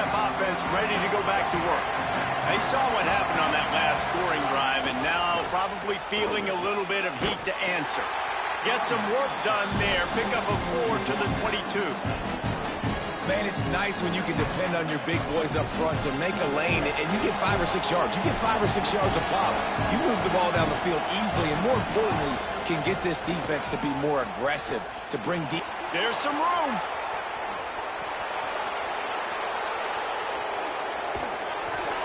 CF offense ready to go back to work. They saw what happened on that last scoring drive, and now probably feeling a little bit of heat to answer. Get some work done there. Pick up a 4 to the 22. Man, it's nice when you can depend on your big boys up front to make a lane, and you get 5 or 6 yards. You get 5 or 6 yards a pop. You move the ball down the field easily, and more importantly, can get this defense to be more aggressive, to bring deep. There's some room.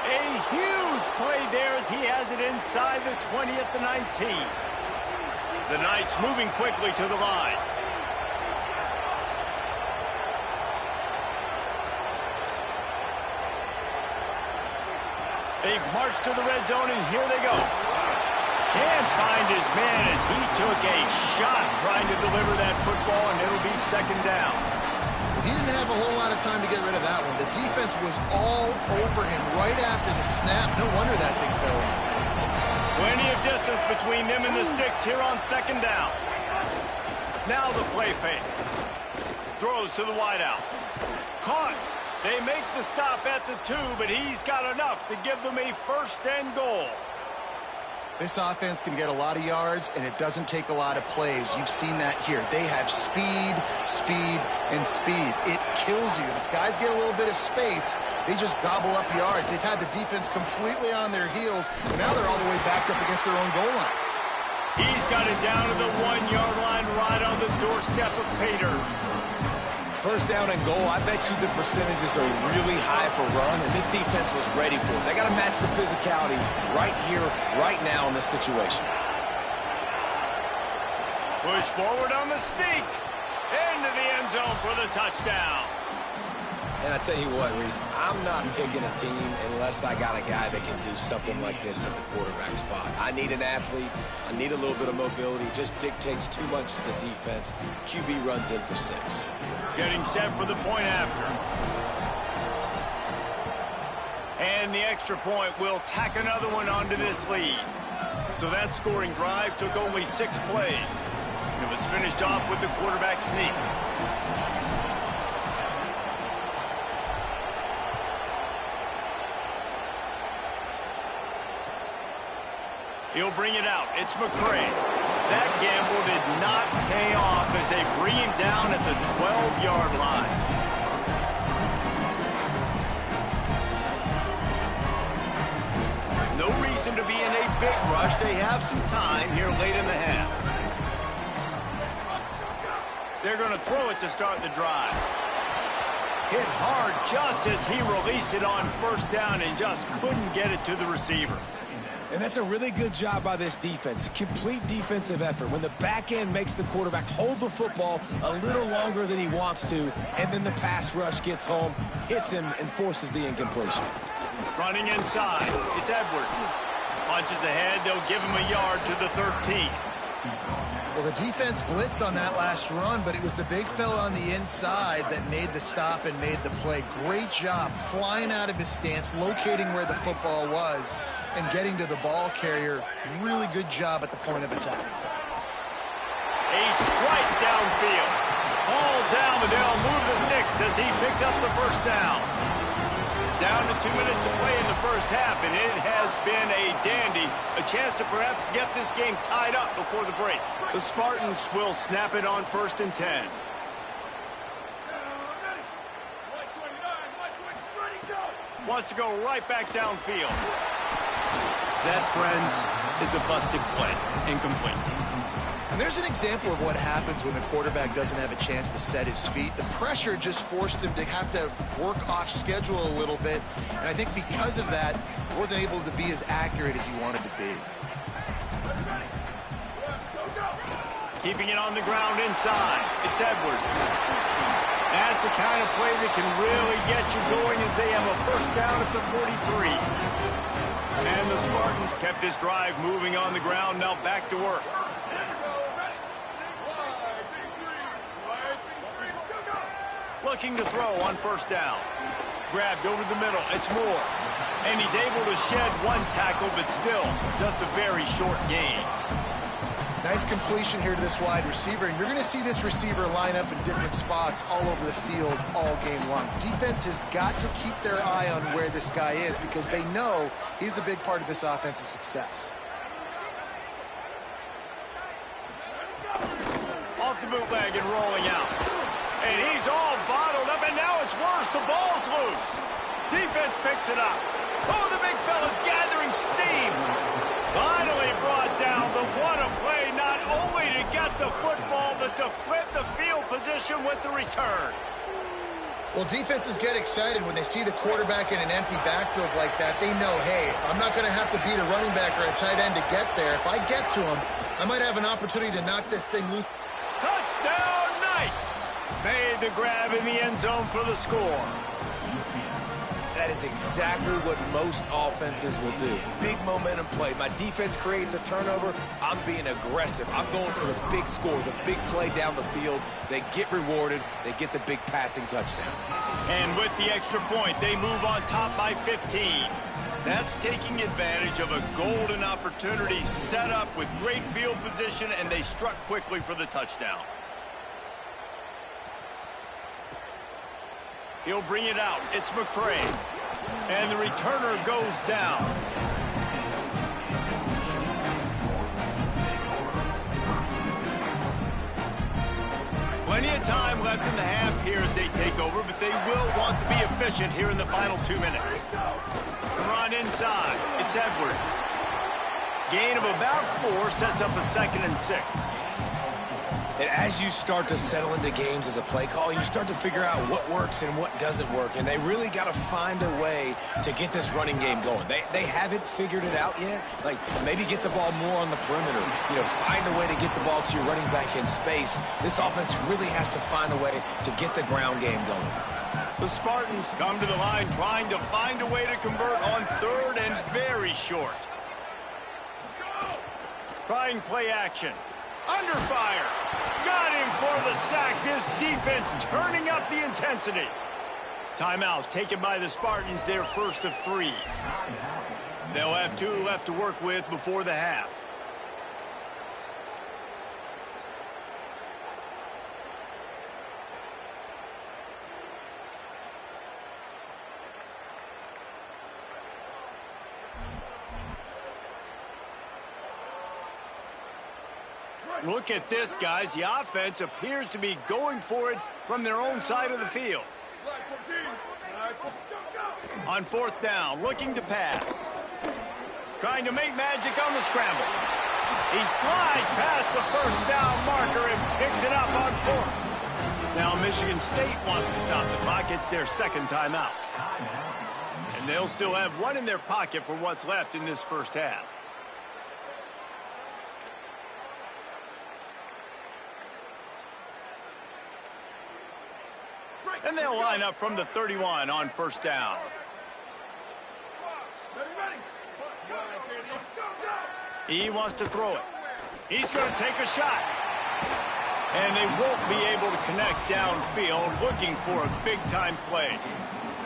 A huge play there as he has it inside the 20 at the 19. The Knights moving quickly to the line. They've marched to the red zone, and here they go. Can't find his man as he took a shot trying to deliver that football, and it'll be second down. He didn't have a whole lot of time to get rid of that one. The defense was all over him right after the snap. No wonder that thing fell in. Plenty of distance between them and the sticks here on second down. Now the play fake. Throws to the wideout. Caught. They make the stop at the 2, but he's got enough to give them a first and goal. This offense can get a lot of yards, and it doesn't take a lot of plays. You've seen that here. They have speed, speed, and speed. It kills you. If guys get a little bit of space, they just gobble up yards. They've had the defense completely on their heels, and now they're all the way backed up against their own goal line. He's got it down to the 1-yard line right on the doorstep of Pater. First down and goal, I bet you the percentages are really high for run, and this defense was ready for it. They got to match the physicality right here, right now in this situation. Push forward on the sneak. Into the end zone for the touchdown. And I tell you what, Reese, I'm not picking a team unless I got a guy that can do something like this at the quarterback spot. I need an athlete. I need a little bit of mobility. It just dictates too much to the defense. QB runs in for 6. Getting set for the point after. And the extra point will tack another one onto this lead. So that scoring drive took only 6 plays. It was finished off with the quarterback sneak. He'll bring it out. It's McCray. That gamble did not pay off as they bring him down at the 12-yard line. No reason to be in a big rush. They have some time here late in the half. They're going to throw it to start the drive. Hit hard just as he released it on first down and just couldn't get it to the receiver. And that's a really good job by this defense. Complete defensive effort. When the back end makes the quarterback hold the football a little longer than he wants to, and then the pass rush gets home, hits him, and forces the incompletion. Running inside, it's Edwards. Punches ahead, they'll give him a yard to the 13. Well, the defense blitzed on that last run, but it was the big fella on the inside that made the stop and made the play. Great job flying out of his stance, locating where the football was, and getting to the ball carrier. Really good job at the point of attack. A strike downfield. Ball down, but they'll move the sticks as he picks up the first down. Down to 2 minutes to play in the first half, and it has been a dandy. A chance to perhaps get this game tied up before the break. The Spartans will snap it on 1st and 10. Wants to go right back downfield. That, friends, is a busted play. Incomplete. And there's an example of what happens when the quarterback doesn't have a chance to set his feet. The pressure just forced him to have to work off schedule a little bit. And I think because of that, he wasn't able to be as accurate as he wanted to be. Keeping it on the ground inside. It's Edwards. That's the kind of play that can really get you going as they have a first down at the 43. And the Spartans kept this drive moving on the ground, now back to work. Looking to throw on first down. Grabbed over the middle. It's Moore. And he's able to shed one tackle, but still just a very short gain. Nice completion here to this wide receiver, and you're going to see this receiver line up in different spots all over the field all game long. Defense has got to keep their eye on where this guy is because they know he's a big part of this offense's success. Off the bootleg and rolling out. And he's all bottled up, and now it's worse. The ball's loose. Defense picks it up. Oh, the big fella's gathering steam. Finally brought down, but what a play, not only to get the football, but to flip the field position with the return. Well, defenses get excited when they see the quarterback in an empty backfield like that. They know, hey, I'm not going to have to beat a running back or a tight end to get there. If I get to him, I might have an opportunity to knock this thing loose. Touchdown, Knights! Made the grab in the end zone for the score. That is exactly what most offenses will do. Big momentum play. My defense creates a turnover. I'm being aggressive. I'm going for the big score, the big play down the field. They get rewarded. They get the big passing touchdown. And with the extra point, they move on top by 15. That's taking advantage of a golden opportunity set up with great field position, and they struck quickly for the touchdown. He'll bring it out. It's McCray. And the returner goes down. Plenty of time left in the half here as they take over, but they will want to be efficient here in the final 2 minutes. Run inside. It's Edwards. Gain of about 4 sets up a 2nd and 6. And as you start to settle into games as a play call, you start to figure out what works and what doesn't work. And they really got to find a way to get this running game going. They haven't figured it out yet. Like, maybe get the ball more on the perimeter. You know, find a way to get the ball to your running back in space. This offense really has to find a way to get the ground game going. The Spartans come to the line trying to find a way to convert on 3rd and very short. Trying play action. Under fire. Got him for the sack. This defense turning up the intensity. Timeout taken by the Spartans, their first of 3. They'll have 2 left to work with before the half. Look at this, guys. The offense appears to be going for it from their own side of the field. On 4th down, looking to pass. Trying to make magic on the scramble. He slides past the 1st down marker and picks it up on 4th. Now Michigan State wants to stop the clock. It's their 2nd timeout. And they'll still have 1 in their pocket for what's left in this first half. And they'll line up from the 31 on 1st down. He wants to throw it. He's going to take a shot. And they won't be able to connect downfield, looking for a big-time play.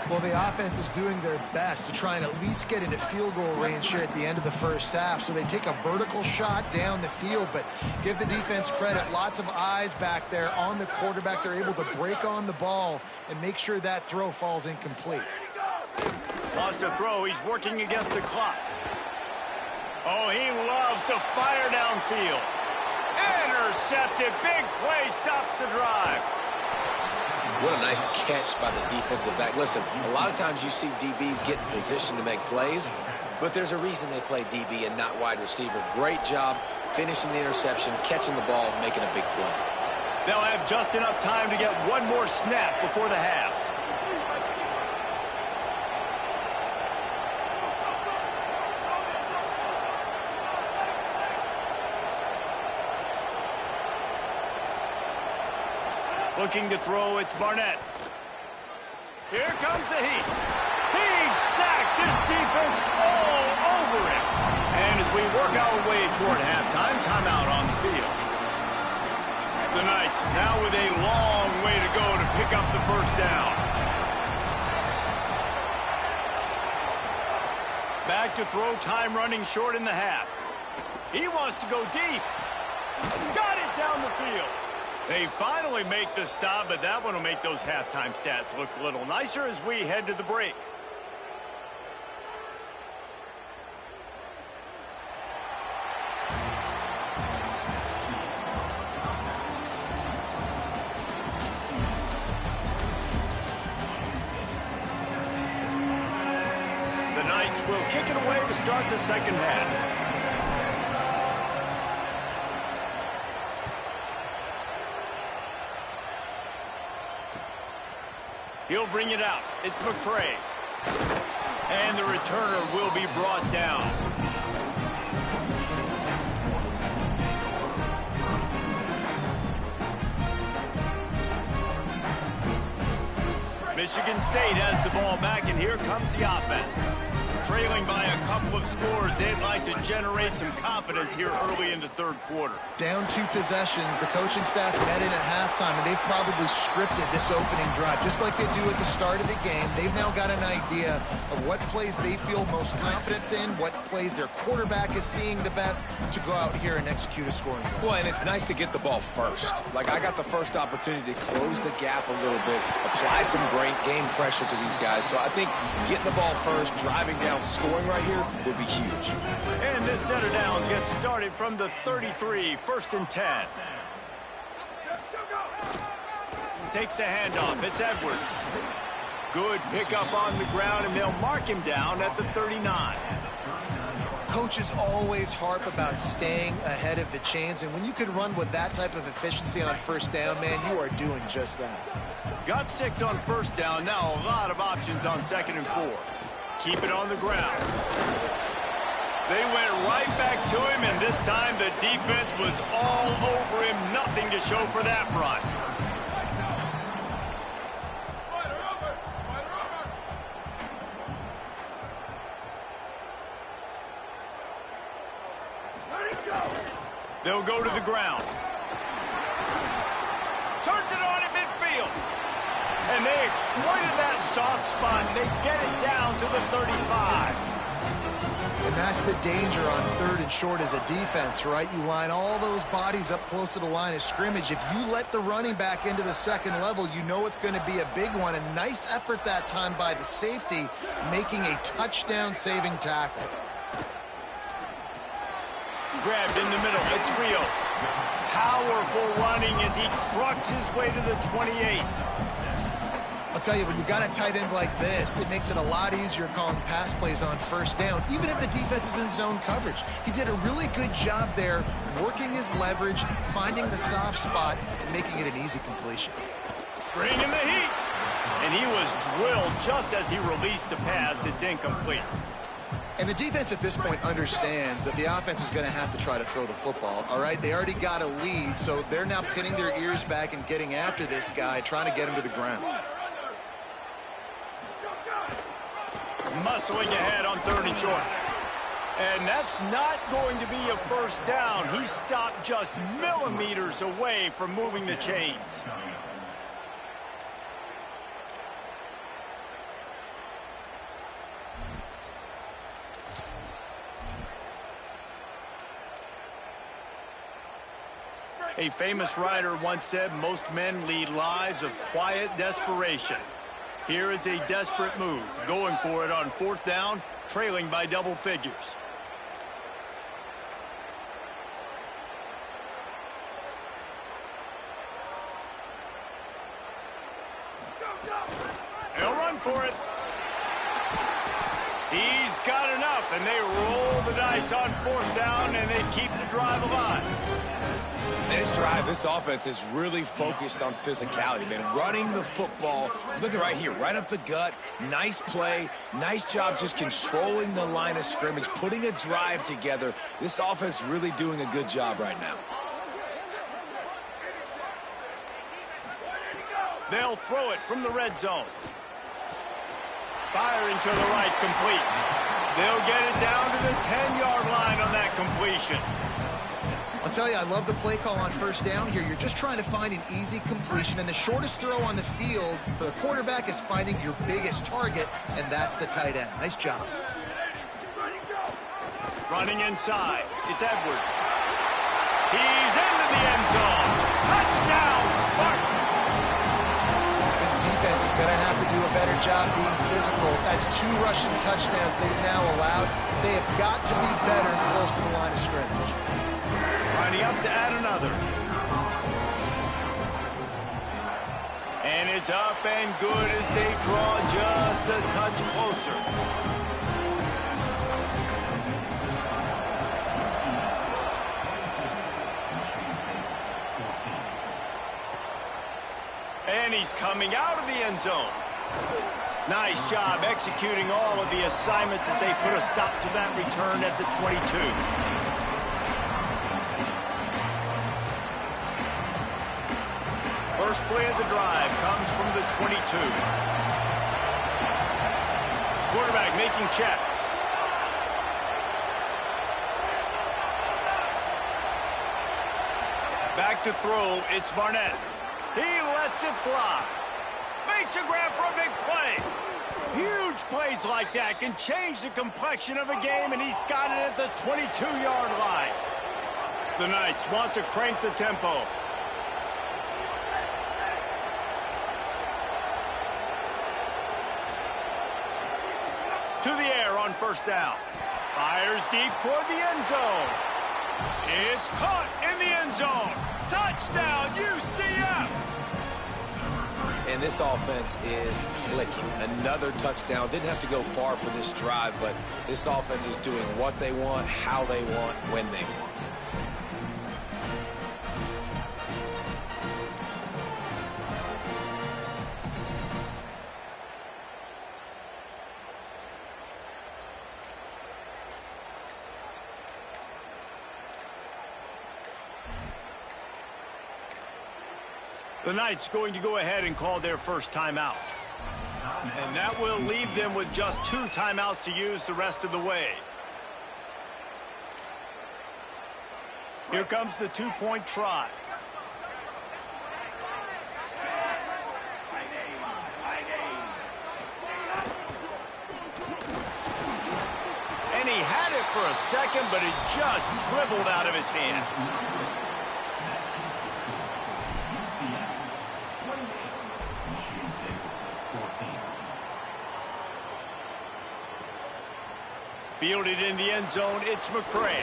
Well, the offense is doing their best to try and at least get into field goal range here at the end of the first half. So they take a vertical shot down the field, but give the defense credit. Lots of eyes back there on the quarterback. They're able to break on the ball and make sure that throw falls incomplete. Lost a throw. He's working against the clock. Oh, he loves to fire downfield. Intercepted. Big play stops the drive. What a nice catch by the defensive back. Listen, a lot of times you see DBs get in position to make plays, but there's a reason they play DB and not wide receiver. Great job finishing the interception, catching the ball, making a big play. They'll have just enough time to get 1 more snap before the half. Looking to throw, it's Barnett. Here comes the heat. He's sacked. This defense all over him. And as we work our way toward halftime, timeout on the field. The Knights now with a long way to go to pick up the 1st down. Back to throw, time running short in the half. He wants to go deep. Got it down the field. They finally make the stop, but that one will make those halftime stats look a little nicer as we head to the break. The Knights will kick it away to start the second half. He'll bring it out. It's McCray. And the returner will be brought down. Michigan State has the ball back, and here comes the offense. Trailing by a couple of scores, they'd like to generate some confidence here early in the third quarter. Down 2 possessions, the coaching staff met in at halftime, and they've probably scripted this opening drive. Just like they do at the start of the game, they've now got an idea of what plays they feel most confident in, what plays their quarterback is seeing the best to go out here and execute a scoring drive. Well, and it's nice to get the ball first. Like, I got the first opportunity to close the gap a little bit, apply some great game pressure to these guys. So I think getting the ball first, driving down, scoring right here would be huge. And this set of downs gets started from the 33, 1st and 10. Takes the handoff. It's Edwards. Good pickup on the ground, and they'll mark him down at the 39. Coaches always harp about staying ahead of the chains, and when you can run with that type of efficiency on first down, man, you are doing just that. Got 6 on first down. Now a lot of options on 2nd and 4. Keep it on the ground. They went right back to him, and this time the defense was all over him. Nothing to show for that run. They'll go to the ground. Turns it on at midfield. And they exploited that soft spot, and they get it down to the 35. And that's the danger on 3rd and short as a defense, right? You line all those bodies up close to the line of scrimmage. If you let the running back into the 2nd level, you know it's going to be a big one. A nice effort that time by the safety, making a touchdown-saving tackle. Grabbed in the middle. It's Rios. Powerful running as he trucks his way to the 28. I'll tell you, when you've got a tight end like this, it makes it a lot easier calling pass plays on first down, even if the defense is in zone coverage. He did a really good job there, working his leverage, finding the soft spot, and making it an easy completion. Bringing the heat. And he was drilled just as he released the pass. It's incomplete. And the defense at this point understands that the offense is going to have to try to throw the football, all right? They already got a lead, so they're now pinning their ears back and getting after this guy, trying to get him to the ground. Muscling ahead on 3rd and short. And that's not going to be a first down. He stopped just millimeters away from moving the chains. A famous writer once said, most men lead lives of quiet desperation. Here is a desperate move, going for it on 4th down, trailing by double figures. They'll run for it. He's got enough, and they roll the dice on 4th down, and they keep the drive alive. This drive, this offense is really focused on physicality, man. Running the football, look at right here, right up the gut. Nice play, nice job just controlling the line of scrimmage, putting a drive together. This offense really doing a good job right now. They'll throw it from the red zone. Firing to the right, complete. They'll get it down to the 10-yard line on that completion. I'll tell you, I love the play call on first down here. You're just trying to find an easy completion, and the shortest throw on the field for the quarterback is finding your biggest target, and that's the tight end. Nice job. Running inside, it's Edwards. He's into the end zone. Touchdown, Spartan. This defense is going to have to do a better job being physical. That's 2 rushing touchdowns they've now allowed. They have got to be better close to the line of scrimmage. Lining up to add another. And it's up and good as they draw just a touch closer. And he's coming out of the end zone. Nice job executing all of the assignments as they put a stop to that return at the 22. First play of the drive comes from the 22. Quarterback making checks. Back to throw, it's Barnett. He lets it fly. Makes a grab for a big play. Huge plays like that can change the complexion of a game, and he's got it at the 22-yard line. The Knights want to crank the tempo. To the air on first down. Fires deep toward the end zone. It's caught in the end zone. Touchdown, UCF! And this offense is clicking. Another touchdown. Didn't have to go far for this drive, but this offense is doing what they want, how they want, when they want. The Knights going to go ahead and call their first timeout. And that will leave them with just 2 timeouts to use the rest of the way. Here comes the 2-point try. And he had it for a second, but it just dribbled out of his hands. Fielded in the end zone, it's McCray.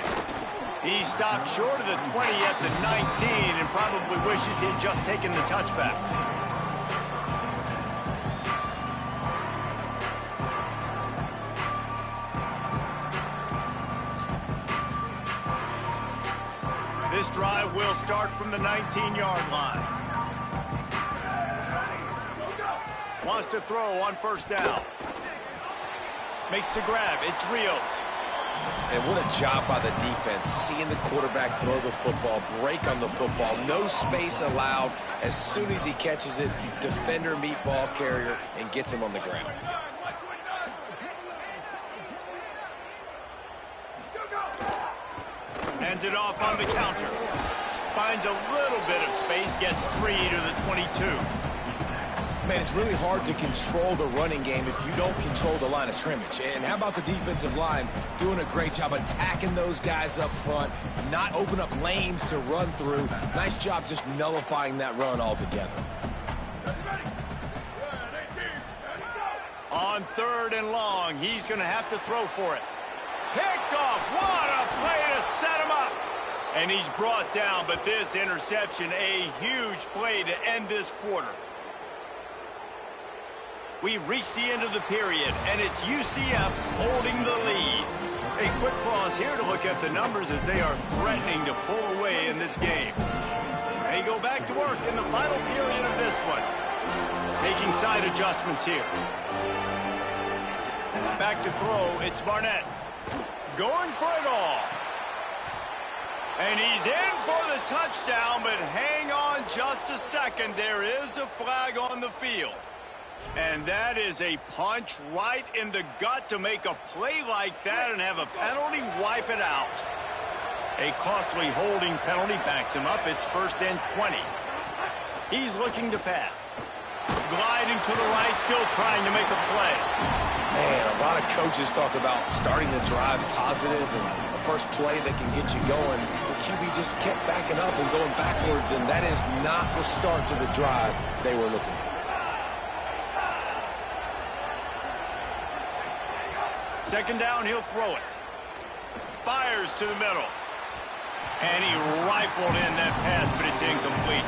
He stopped short of the 20 at the 19 and probably wishes he'd just taken the touchback. This drive will start from the 19-yard line. Wants to throw on first down. Makes the grab. It's Rios. And what a job by the defense, seeing the quarterback throw the football, break on the football, no space allowed. As soon as he catches it, defender meet ball carrier and gets him on the ground. Hands it off on the counter. Finds a little bit of space, gets 3 to the 22. Man, it's really hard to control the running game if you don't control the line of scrimmage. And how about the defensive line doing a great job attacking those guys up front, not open up lanes to run through. Nice job just nullifying that run altogether. On 3rd and long, he's going to have to throw for it. Picked off. What a play to set him up. And he's brought down, but this interception, a huge play to end this quarter. We've reached the end of the period, and it's UCF holding the lead. A quick pause here to look at the numbers as they are threatening to pull away in this game. They go back to work in the final period of this one. Making side adjustments here. Back to throw, it's Barnett. Going for it all. And he's in for the touchdown, but hang on just a second. There is a flag on the field. And that is a punch right in the gut to make a play like that and have a penalty wipe it out. A costly holding penalty backs him up. It's 1st and 20. He's looking to pass. Gliding to the right, still trying to make a play. Man, a lot of coaches talk about starting the drive positive and a first play that can get you going. The QB just kept backing up and going backwards, and that is not the start to the drive they were looking for. Second down, he'll throw it. Fires to the middle. And he rifled in that pass, but it's incomplete.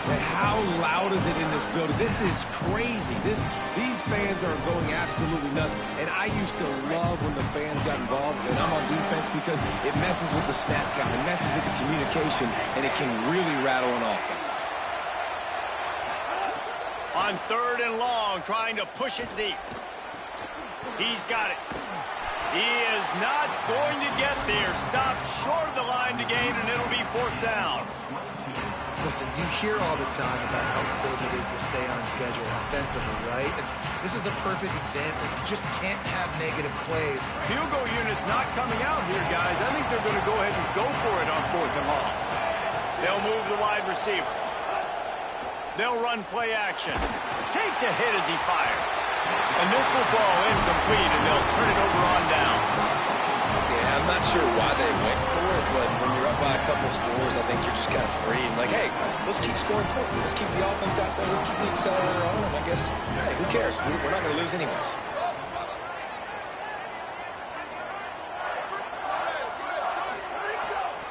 And how loud is it in this building? This is crazy. These fans are going absolutely nuts. And I used to love when the fans got involved, and I'm on defense, because it messes with the snap count. It messes with the communication, and it can really rattle an offense. On third and long, trying to push it deep. He's got it. He is not going to get there. Stopped short of the line to gain, and it'll be fourth down. Listen, you hear all the time about how important it is to stay on schedule offensively, right? And this is a perfect example. You just can't have negative plays. Field goal unit's not coming out here, guys. I think they're going to go ahead and go for it on fourth and long. They'll move the wide receiver. They'll run play action. Takes a hit as he fires. And this will fall incomplete, and they'll turn it over on downs. Yeah, I'm not sure why they went for it, but when you're up by a couple scores, I think you're just kind of free. And like, hey, let's keep scoring points. Let's keep the offense out there. Let's keep the accelerator on. And I guess, hey, who cares? We're not going to lose anyways.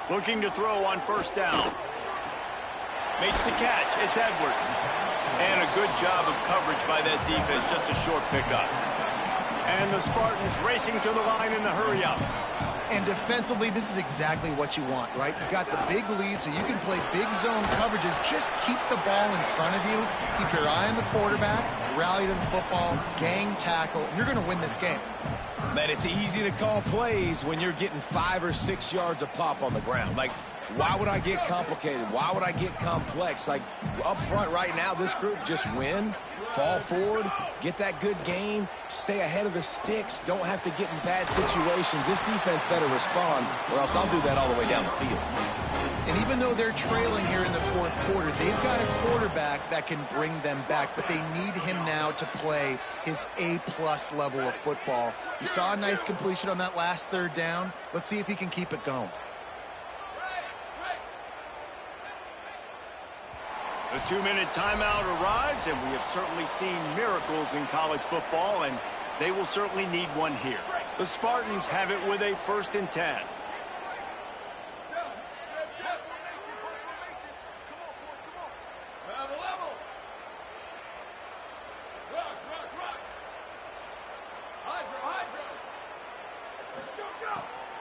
Looking to throw on first down. Makes the catch. It's Edwards. And a good job of coverage by that defense. Just a short pickup. And the Spartans racing to the line in the hurry up. And defensively, this is exactly what you want, right? You got the big lead, so you can play big zone coverages. Just keep the ball in front of you. Keep your eye on the quarterback. Rally to the football. Gang tackle. And you're going to win this game. Man, it's easy to call plays when you're getting 5 or 6 yards a pop on the ground. Like, why would I get complicated? Why would I get complex? Like, up front right now, this group just win, fall forward, get that good game, stay ahead of the sticks, don't have to get in bad situations. This defense better respond, or else I'll do that all the way down the field. And even though they're trailing here in the fourth quarter, they've got a quarterback that can bring them back, but they need him now to play his A-plus level of football. You saw a nice completion on that last third down. Let's see if he can keep it going. The 2-minute timeout arrives, and we have certainly seen miracles in college football, and they will certainly need one here. The Spartans have it with a 1st and 10.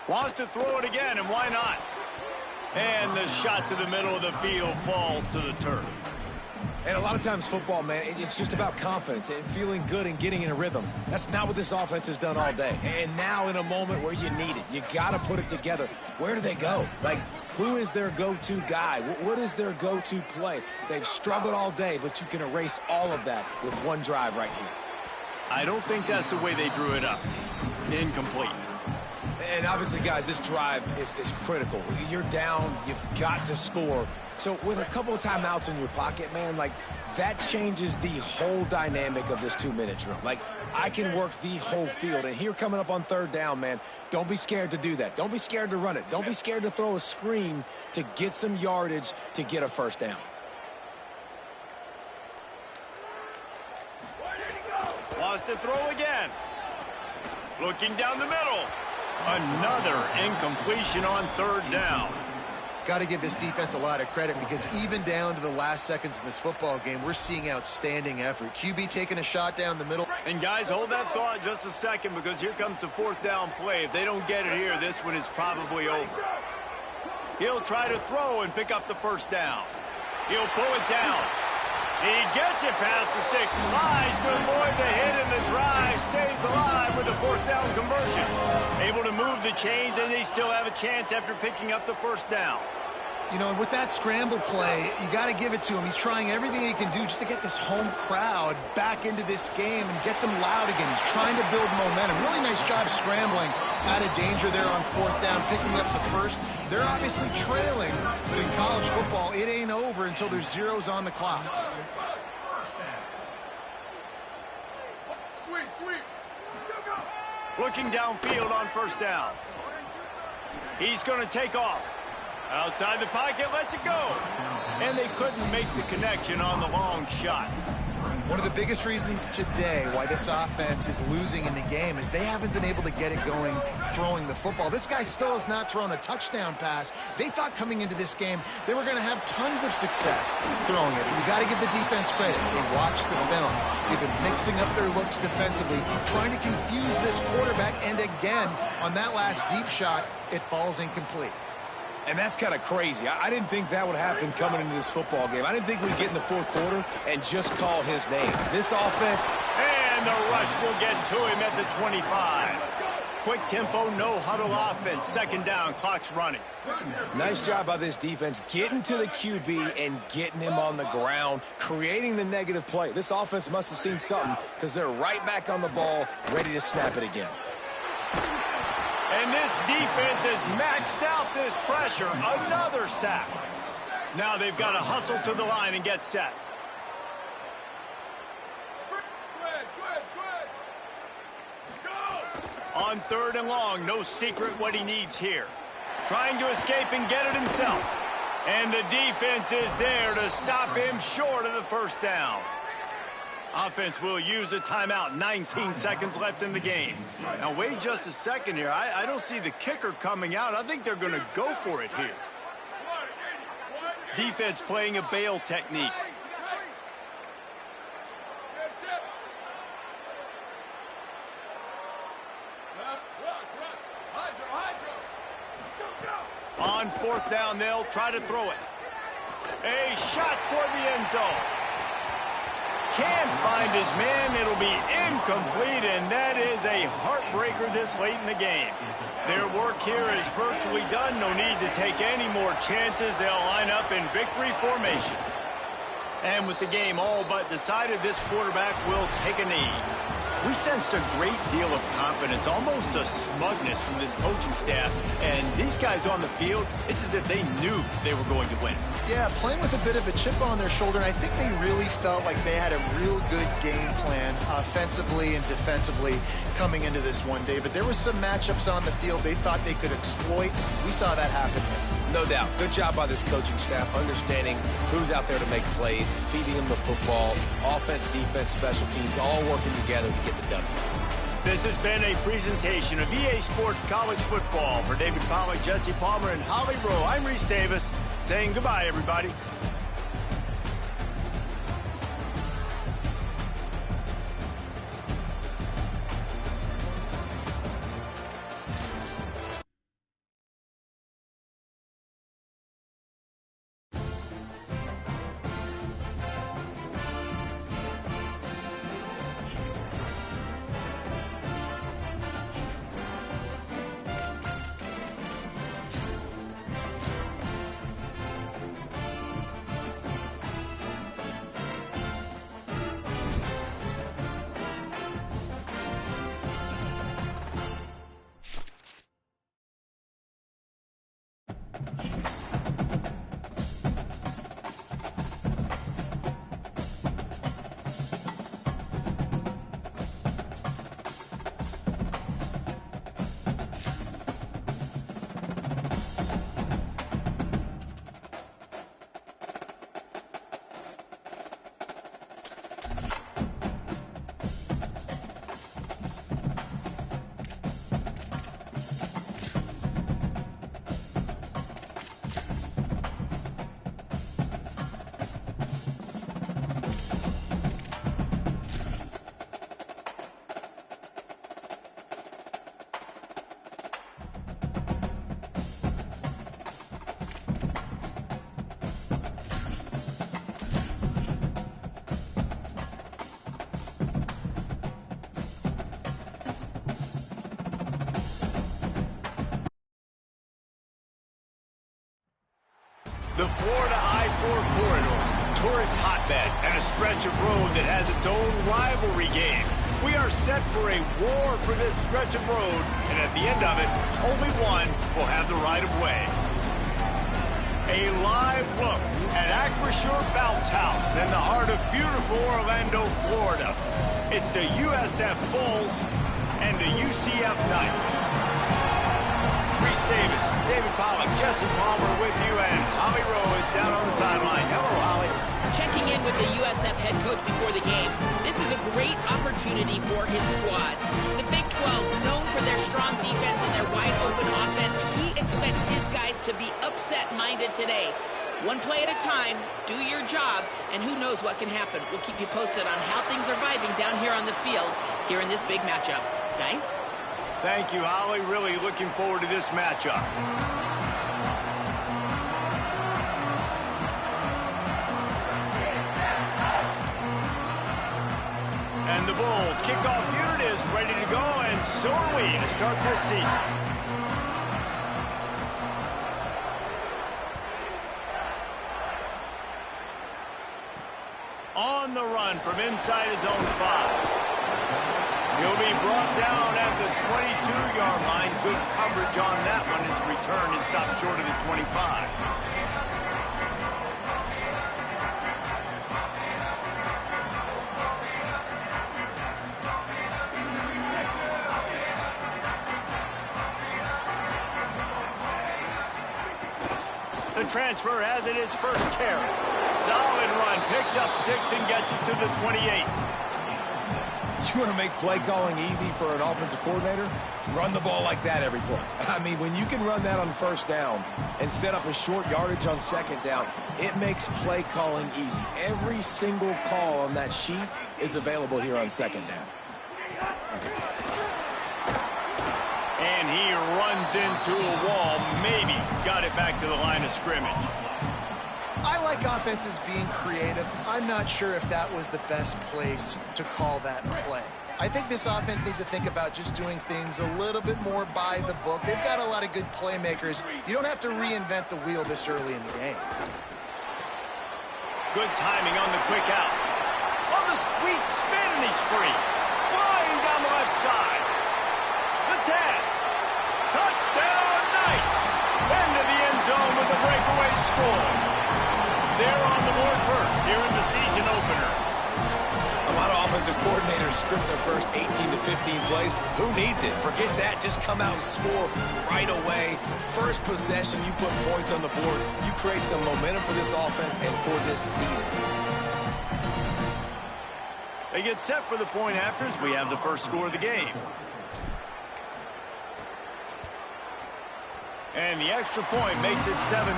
Wants to throw it again, and why not? And the shot to the middle of the field falls to the turf. And a lot of times football, man, it's just about confidence and feeling good and getting in a rhythm. That's not what this offense has done all day. And now in a moment where you need it, you got to put it together. Where do they go? Like, who is their go-to guy? What is their go-to play? They've struggled all day, but you can erase all of that with one drive right here. I don't think that's the way they drew it up. Incomplete. And obviously, guys, this drive is critical. You're down. You've got to score. So with a couple of timeouts in your pocket, man, like, that changes the whole dynamic of this 2-minute drill. Like, I can work the whole field. And here coming up on third down, man, don't be scared to do that. Don't be scared to run it. Don't be scared to throw a screen to get some yardage to get a first down. Wants to throw again. Looking down the middle. Another incompletion on third down. Got to give this defense a lot of credit, because even down to the last seconds in this football game, we're seeing outstanding effort. QB taking a shot down the middle. And guys, hold that thought just a second, because here comes the 4th down play. If they don't get it here, this one is probably over. He'll try to throw and pick up the first down. He'll pull it down. He gets it past the stick, slides to avoid the hit, and the drive stays alive with a 4th down conversion. Able to move the chains, and they still have a chance after picking up the first down. You know, and with that scramble play, you got to give it to him. He's trying everything he can do just to get this home crowd back into this game and get them loud again. He's trying to build momentum. Really nice job scrambling out of danger there on 4th down, picking up the first. They're obviously trailing, but in college football, it ain't over until there's zeros on the clock. Looking downfield on first down. He's going to take off. Outside the pocket, lets it go. And they couldn't make the connection on the long shot. One of the biggest reasons today why this offense is losing in the game is they haven't been able to get it going throwing the football. This guy still has not thrown a touchdown pass. They thought coming into this game they were going to have tons of success throwing it. You got to give the defense credit. They watched the film. They've been mixing up their looks defensively, trying to confuse this quarterback, and again, on that last deep shot, it falls incomplete. And that's kind of crazy. I didn't think that would happen coming into this football game. I didn't think we'd get in the fourth quarter and just call his name. This offense... And the rush will get to him at the 25. Quick tempo, no huddle offense. Second down, clock's running. Nice job by this defense getting to the QB and getting him on the ground, creating the negative play. This offense must have seen something because they're right back on the ball, ready to snap it again. And this defense has maxed out this pressure. Another sack. Now they've got to hustle to the line and get set. On third and long, no secret what he needs here. Trying to escape and get it himself. And the defense is there to stop him short of the first down. Offense will use a timeout. 19 seconds left in the game. Now, wait just a second here. I don't see the kicker coming out. I think they're going to go for it here. Defense playing a bail technique. On fourth down, they'll try to throw it. A shot for the end zone. Can't find his man. It'll be incomplete, and that is a heartbreaker this late in the game. Their work here is virtually done. No need to take any more chances. They'll line up in victory formation. And with the game all but decided, this quarterback will take a knee. We sensed a great deal of confidence, almost a smugness from this coaching staff. And these guys on the field, it's as if they knew they were going to win. Yeah, playing with a bit of a chip on their shoulder, and I think they really felt like they had a real good game plan offensively and defensively coming into this one, David. There were some matchups on the field they thought they could exploit. We saw that happen. No doubt. Good job by this coaching staff, understanding who's out there to make plays, feeding them the football, offense, defense, special teams, all working together to get the W. This has been a presentation of EA Sports College Football. For David Pollack, Jesse Palmer, and Holly Rowe, I'm Reese Davis, saying goodbye, everybody. The Florida I-4 corridor, tourist hotbed, and a stretch of road that has its own rivalry game. We are set for a war for this stretch of road, and at the end of it, only one will have the right of way. A live look at Acrisure Bounce House in the heart of beautiful Orlando, Florida. It's the USF Bulls and the UCF Knights. Reese Davis, David Pollack, Jesse Palmer with you, and Holly Rowe is down on the sideline. Hello, Holly. Checking in with the USF head coach before the game. This is a great opportunity for his squad. The Big 12, known for their strong defense and their wide-open offense, he expects his guys to be upset-minded today. One play at a time, do your job, and who knows what can happen. We'll keep you posted on how things are vibing down here on the field here in this big matchup. Guys? Thank you, Holly. Really looking forward to this matchup. And the Bulls kickoff unit is ready to go, and so are we to start this season. On the run from inside his own 5. He'll be brought down at the 22-yard line. Good coverage on that one. His return is stopped short of the 25. The transfer has it his first carry. Solid run, picks up 6 and gets it to the 28. You want to make play calling easy for an offensive coordinator? Run the ball like that every play. I mean, when you can run that on first down and set up a short yardage on second down, it makes play calling easy. Every single call on that sheet is available here on second down. And he runs into a wall, maybe got it back to the line of scrimmage. I like offenses being creative. I'm not sure if that was the best place to call that play. I think this offense needs to think about just doing things a little bit more by the book. They've got a lot of good playmakers. You don't have to reinvent the wheel this early in the game. Good timing on the quick out. Oh, the sweet spin, and he's free. Flying down the left side. The 10. Touchdown, Knights. Into the end zone with a breakaway score. They're on the board first here in the season opener. A lot of offensive coordinators script their first 18 to 15 plays. Who needs it? Forget that. Just come out and score right away. First possession, you put points on the board. You create some momentum for this offense and for this season. They get set for the point after as we have the first score of the game. And the extra point makes it 7-0.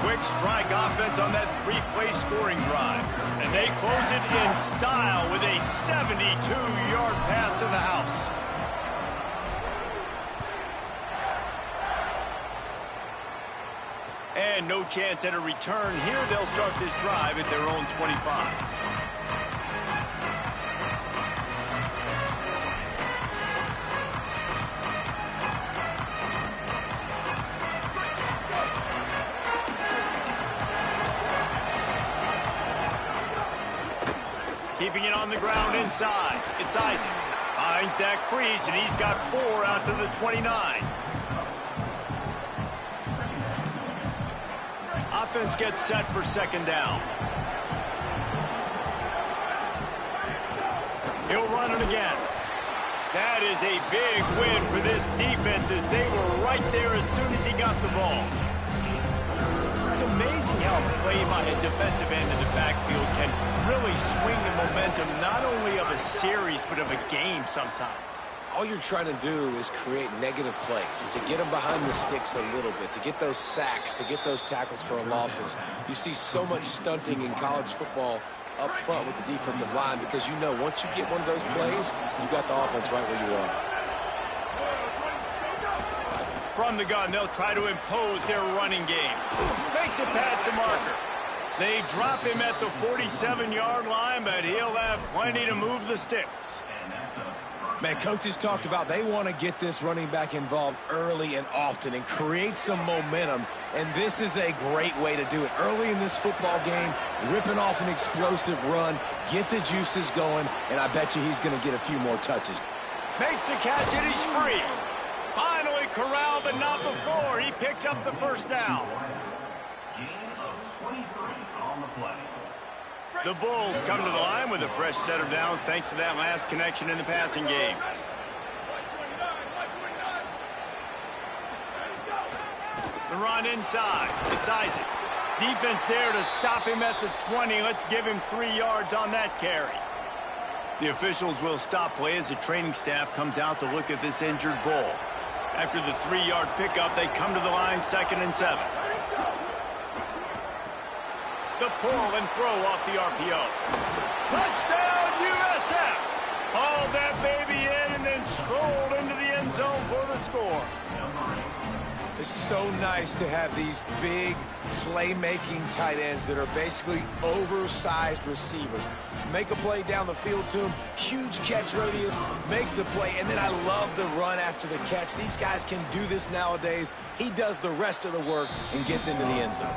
Quick strike offense on that 3-play scoring drive. And they close it in style with a 72-yard pass to the house. And no chance at a return here. They'll start this drive at their own 25. Keeping it on the ground inside. It's Isaac. Finds that crease, and he's got 4 out to the 29. Offense gets set for second down. He'll run it again. That is a big win for this defense as they were right there as soon as he got the ball. It's amazing how play by a defensive end in the backfield can really swing the momentum not only of a series but of a game sometimes. All you're trying to do is create negative plays, to get them behind the sticks a little bit, to get those sacks, to get those tackles for losses. You see so much stunting in college football up front with the defensive line because you know once you get one of those plays, you got the offense right where you are. From the gun, they'll try to impose their running game. Makes it past the marker. They drop him at the 47-yard line, but he'll have plenty to move the sticks. Man, coaches talked about they want to get this running back involved early and often and create some momentum, and this is a great way to do it. Early in this football game, ripping off an explosive run, get the juices going, and I bet you he's going to get a few more touches. Makes the catch, and he's free. Finally corralled, but not before. He picked up the first down. Gain of 23 on the play. The Bulls come to the line with a fresh set of downs thanks to that last connection in the passing game. The run inside. It's Isaac. Defense there to stop him at the 20. Let's give him 3 yards on that carry. The officials will stop play as the training staff comes out to look at this injured Bull. After the 3-yard pickup, they come to the line 2nd and 7. The pull and throw off the RPO. Touchdown, USF! Hauled that baby in and then strolled into the end zone for the score. It's so nice to have these big playmaking tight ends that are basically oversized receivers. Make a play down the field to him, huge catch radius, makes the play, and then I love the run after the catch. These guys can do this nowadays. He does the rest of the work and gets into the end zone.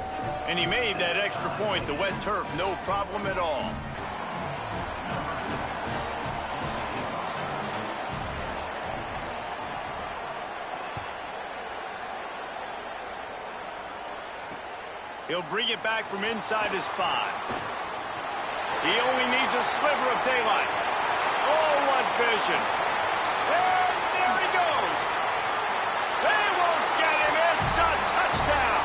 And he made that extra point, the wet turf, no problem at all. He'll bring it back from inside his 5. He only needs a sliver of daylight. Oh, what vision. And there he goes. They won't get him. It's a touchdown.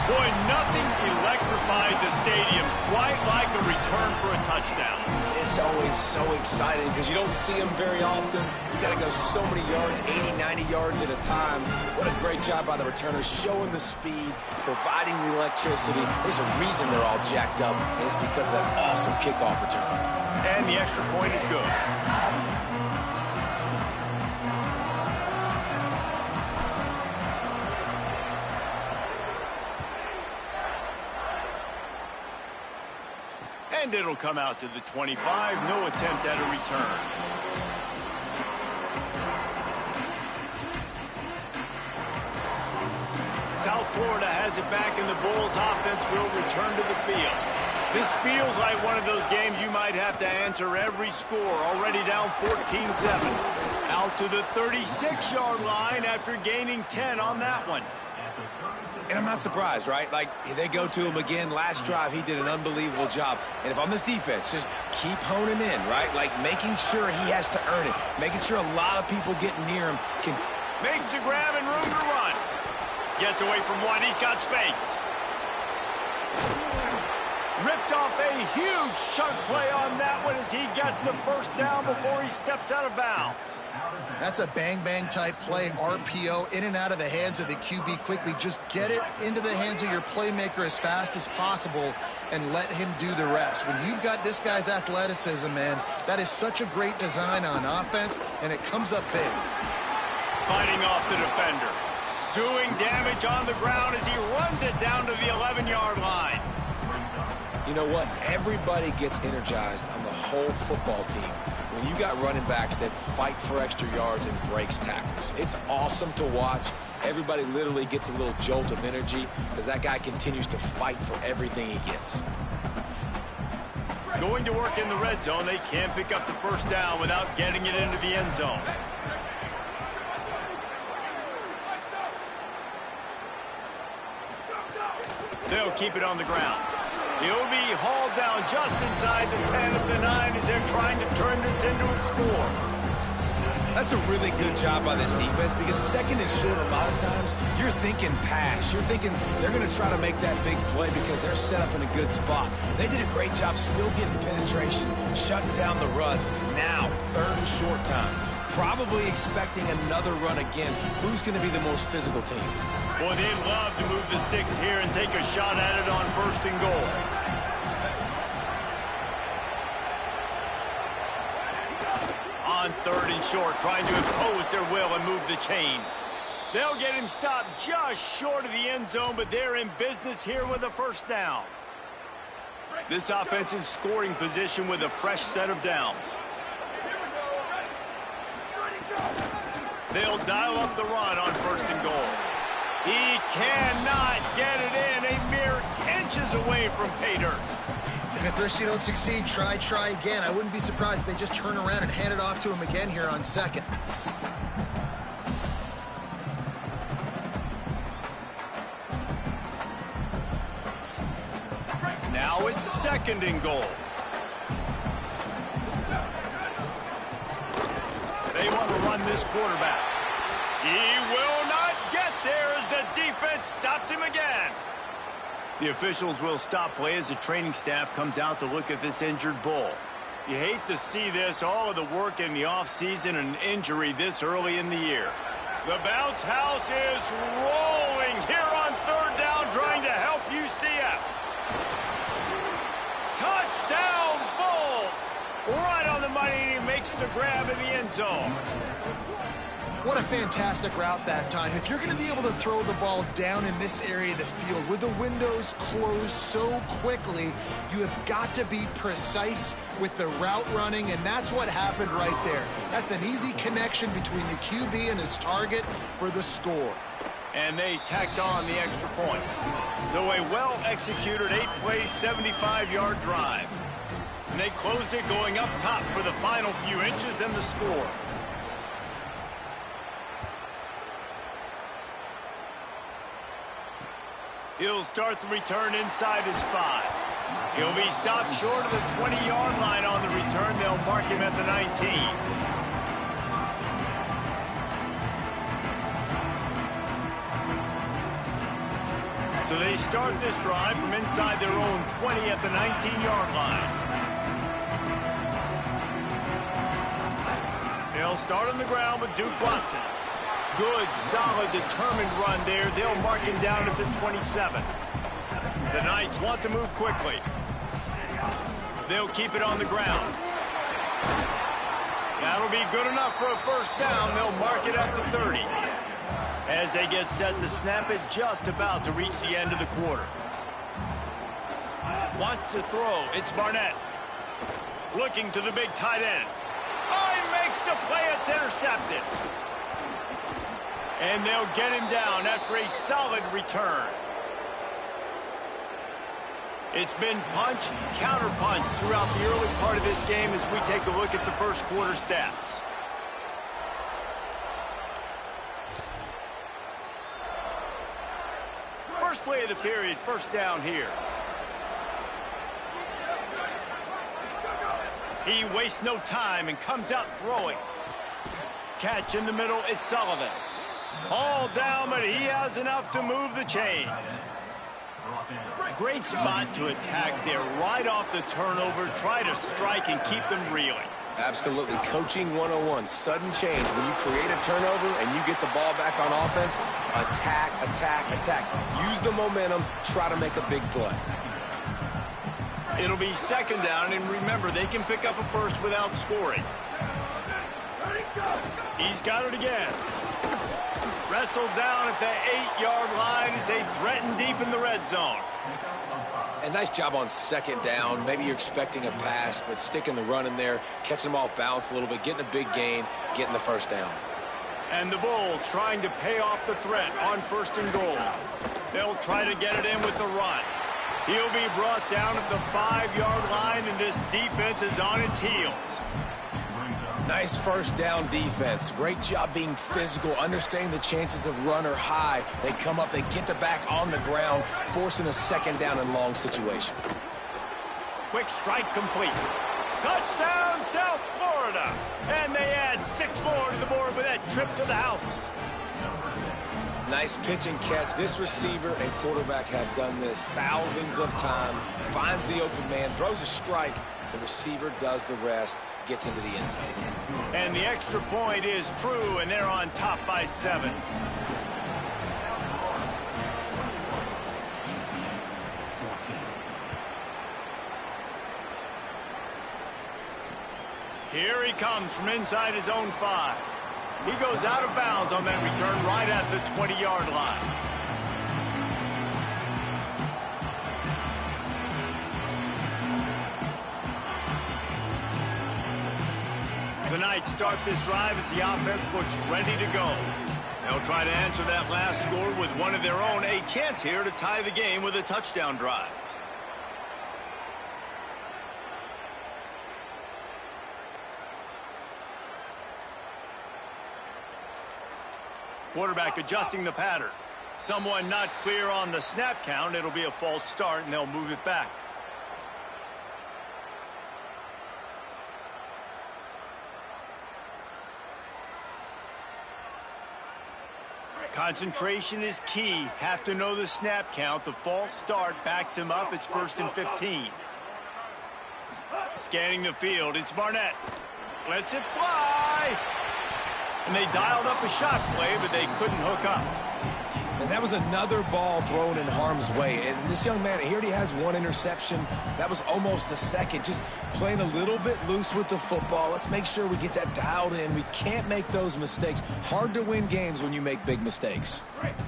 Boy, nothing electrifies a stadium quite like a return for a touchdown. It's always so exciting because you don't see them very often. You got to go so many yards, 80, 90 yards at a time. What a great job by the returners, showing the speed, providing the electricity. There's a reason they're all jacked up, and it's because of that awesome kickoff return. And the extra point is good. And it'll come out to the 25. No attempt at a return. South Florida has it back, and the Bulls offense will return to the field. This feels like one of those games you might have to answer every score. Already down 14-7. Out to the 36-yard line after gaining 10 on that one. And I'm not surprised, right? Like, they go to him again. Last drive, he did an unbelievable job. And if I'm this defense, just keep honing in, right? Like, making sure he has to earn it. Making sure a lot of people getting near him can... Makes the grab and room to run. Gets away from one. He's got space. Ripped off a huge chunk play on that one as he gets the first down before he steps out of bounds. That's a bang-bang type play, RPO, in and out of the hands of the QB quickly. Just get it into the hands of your playmaker as fast as possible and let him do the rest. When you've got this guy's athleticism, man, that is such a great design on offense, and it comes up big. Fighting off the defender. Doing damage on the ground as he runs it down to the 11-yard line. You know what? Everybody gets energized on the whole football team when you got running backs that fight for extra yards and breaks tackles. It's awesome to watch. Everybody literally gets a little jolt of energy because that guy continues to fight for everything he gets. Going to work in the red zone, they can't pick up the first down without getting it into the end zone. They'll keep it on the ground. He'll be hauled down just inside the 10 of the 9 as they're trying to turn this into a score. That's a really good job by this defense because second and short, a lot of times, you're thinking pass. You're thinking they're going to try to make that big play because they're set up in a good spot. They did a great job still getting penetration, shutting down the run. Now, third and short time. Probably expecting another run again. Who's going to be the most physical team? Boy, they'd love to move the sticks here and take a shot at it on 1st and goal. On 3rd and short, trying to impose their will and move the chains. They'll get him stopped just short of the end zone, but they're in business here with a first down. This offense in scoring position with a fresh set of downs. They'll dial up the run on 1st and goal. He cannot get it in, a mere inches away from pay dirt. If at first you don't succeed, try again. I wouldn't be surprised if they just turn around and hand it off to him again here on 2nd. Now Now it's 2nd and goal. They want to run this quarterback. He will not get there as the defense stops him again. The officials will stop play as the training staff comes out to look at this injured bull. You hate to see this, all of the work in the offseason and injury this early in the year. The bounce house is rolling here on 3rd down, trying to help UCF. Touchdown, Bulls! Right on the money, and he makes the grab in the end zone. What a fantastic route that time. If you're going to be able to throw the ball down in this area of the field where the windows close so quickly, you have got to be precise with the route running, and that's what happened right there. That's an easy connection between the QB and his target for the score. And they tacked on the extra point. So a well-executed 8-play, 75-yard drive. And they closed it going up top for the final few inches and the score. He'll start the return inside his 5. He'll be stopped short of the 20-yard line on the return. They'll mark him at the 19. So they start this drive from inside their own 20 at the 19-yard line. They'll start on the ground with Duke Watson. Good, solid, determined run there. They'll mark him down at the 27. The Knights want to move quickly. They'll keep it on the ground. That'll be good enough for a 1st down. They'll mark it at the 30. As they get set to snap it, just about to reach the end of the quarter. Wants to throw. It's Barnett. Looking to the big tight end. Oh, he makes the play. It's intercepted. And they'll get him down after a solid return. It's been punch, counter-punch throughout the early part of this game as we take a look at the first quarter stats. First play of the period, 1st down here. He wastes no time and comes out throwing. Catch in the middle, it's Sullivan. All down, but he has enough to move the chains. Great spot to attack there, right off the turnover. Try to strike and keep them reeling. Absolutely. Coaching 101. Sudden change. When you create a turnover and you get the ball back on offense, attack, attack, attack. Use the momentum. Try to make a big play. It'll be 2nd down, and remember, they can pick up a 1st without scoring. He's got it again. Wrestled down at the 8-yard line as they threaten deep in the red zone. And nice job on 2nd down. Maybe you're expecting a pass, but sticking the run in there, catching them off balance a little bit, getting a big gain, getting the 1st down. And the Bulls trying to pay off the threat on 1st and goal. They'll try to get it in with the run. He'll be brought down at the 5-yard line, and this defense is on its heels. Nice 1st down defense. Great job being physical, understanding the chances of run are high. They come up, they get the back on the ground, forcing a 2nd down and long situation. Quick strike complete. Touchdown, South Florida. And they add 6 more to the board with that trip to the house. Nice pitch and catch. This receiver and quarterback have done this thousands of times. Finds the open man, throws a strike. The receiver does the rest. Gets into the end zone. And the extra point is true, and they're on top by 7. Here he comes from inside his own 5. He goes out of bounds on that return right at the 20-yard line. The Knights start this drive as the offense looks ready to go. They'll try to answer that last score with one of their own. A chance here to tie the game with a touchdown drive. Quarterback adjusting the pattern. Someone not clear on the snap count. It'll be a false start, and they'll move it back. Concentration is key. Have to know the snap count. The false start backs him up. It's 1st and 15. Scanning the field, it's Barnett. Lets it fly. And they dialed up a shot play, but they couldn't hook up. And that was another ball thrown in harm's way. And this young man, he already has one interception. That was almost a second. Just playing a little bit loose with the football. Let's make sure we get that dialed in. We can't make those mistakes. Hard to win games when you make big mistakes.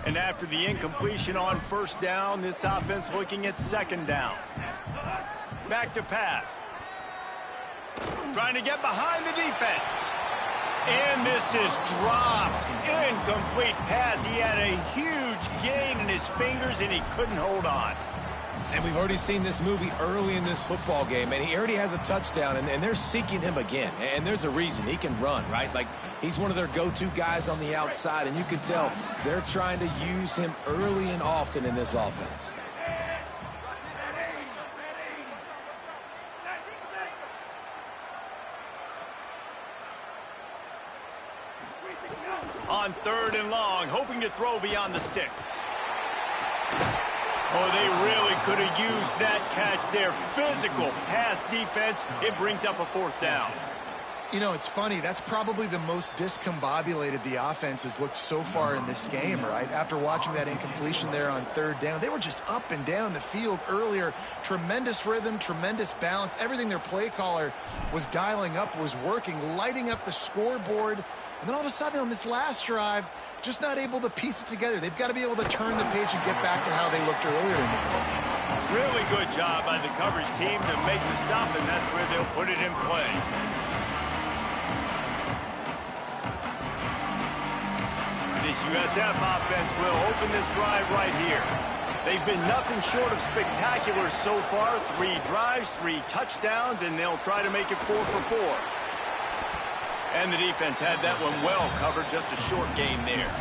And after the incompletion on 1st down, this offense looking at 2nd down. Back to pass. Trying to get behind the defense. And this is dropped. Incomplete pass. He had a huge gain in his fingers, and he couldn't hold on. And we've already seen this movie early in this football game, and he already has a touchdown, and they're seeking him again. And there's a reason. He can run, right? Like, he's one of their go-to guys on the outside, and you can tell they're trying to use him early and often in this offense. On 3rd and long, hoping to throw beyond the sticks. Oh, they really could have used that catch there. Physical pass defense. It brings up a 4th down. You know, it's funny. That's probably the most discombobulated the offense has looked so far in this game, right? After watching that incompletion there on 3rd down, they were just up and down the field earlier. Tremendous rhythm, tremendous balance. Everything their play caller was dialing up was working, lighting up the scoreboard. And then all of a sudden on this last drive, just not able to piece it together. They've got to be able to turn the page and get back to how they looked earlier in the game. Really good job by the coverage team to make the stop, and that's where they'll put it in play. This USF offense will open this drive right here. They've been nothing short of spectacular so far. 3 drives, 3 touchdowns, and they'll try to make it 4 for 4. And the defense had that one well covered, just a short game there.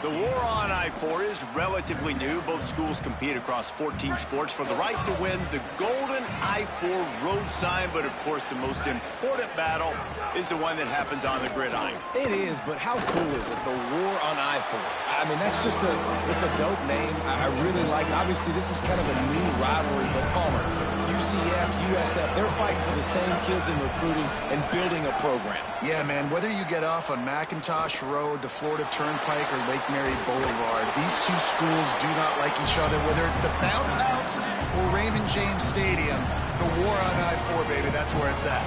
The war on I-4 is relatively new. Both schools compete across 14 sports for the right to win the golden I-4 road sign. But, of course, the most important battle is the one that happens on the gridiron. It is, but how cool is it? The war on I-4. I mean, that's just it's a dope name. I really like it. Obviously, this is kind of a new rivalry, but Palmer, UCF, USF, they're fighting for the same kids in recruiting and building a program. Yeah, man, whether you get off on McIntosh Road, the Florida Turnpike, or Lake Mary Boulevard, these two schools do not like each other. Whether it's the Bounce House or Raymond James Stadium, the war on I-4, baby, that's where it's at.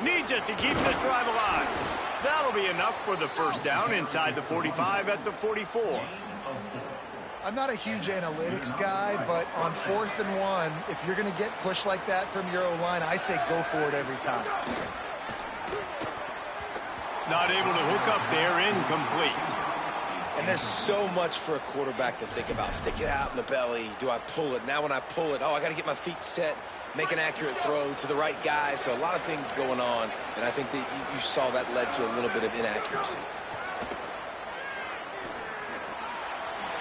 Needs it to keep this drive alive. That'll be enough for the 1st down inside the 45 at the 44. I'm not a huge analytics guy, but on 4th and 1, if you're going to get pushed like that from your O-line, I say go for it every time. Not able to hook up there, incomplete. And there's so much for a quarterback to think about. Stick it out in the belly. Do I pull it? Now when I pull it, I got to get my feet set, make an accurate throw to the right guy. So a lot of things going on, and I think that you saw that led to a little bit of inaccuracy.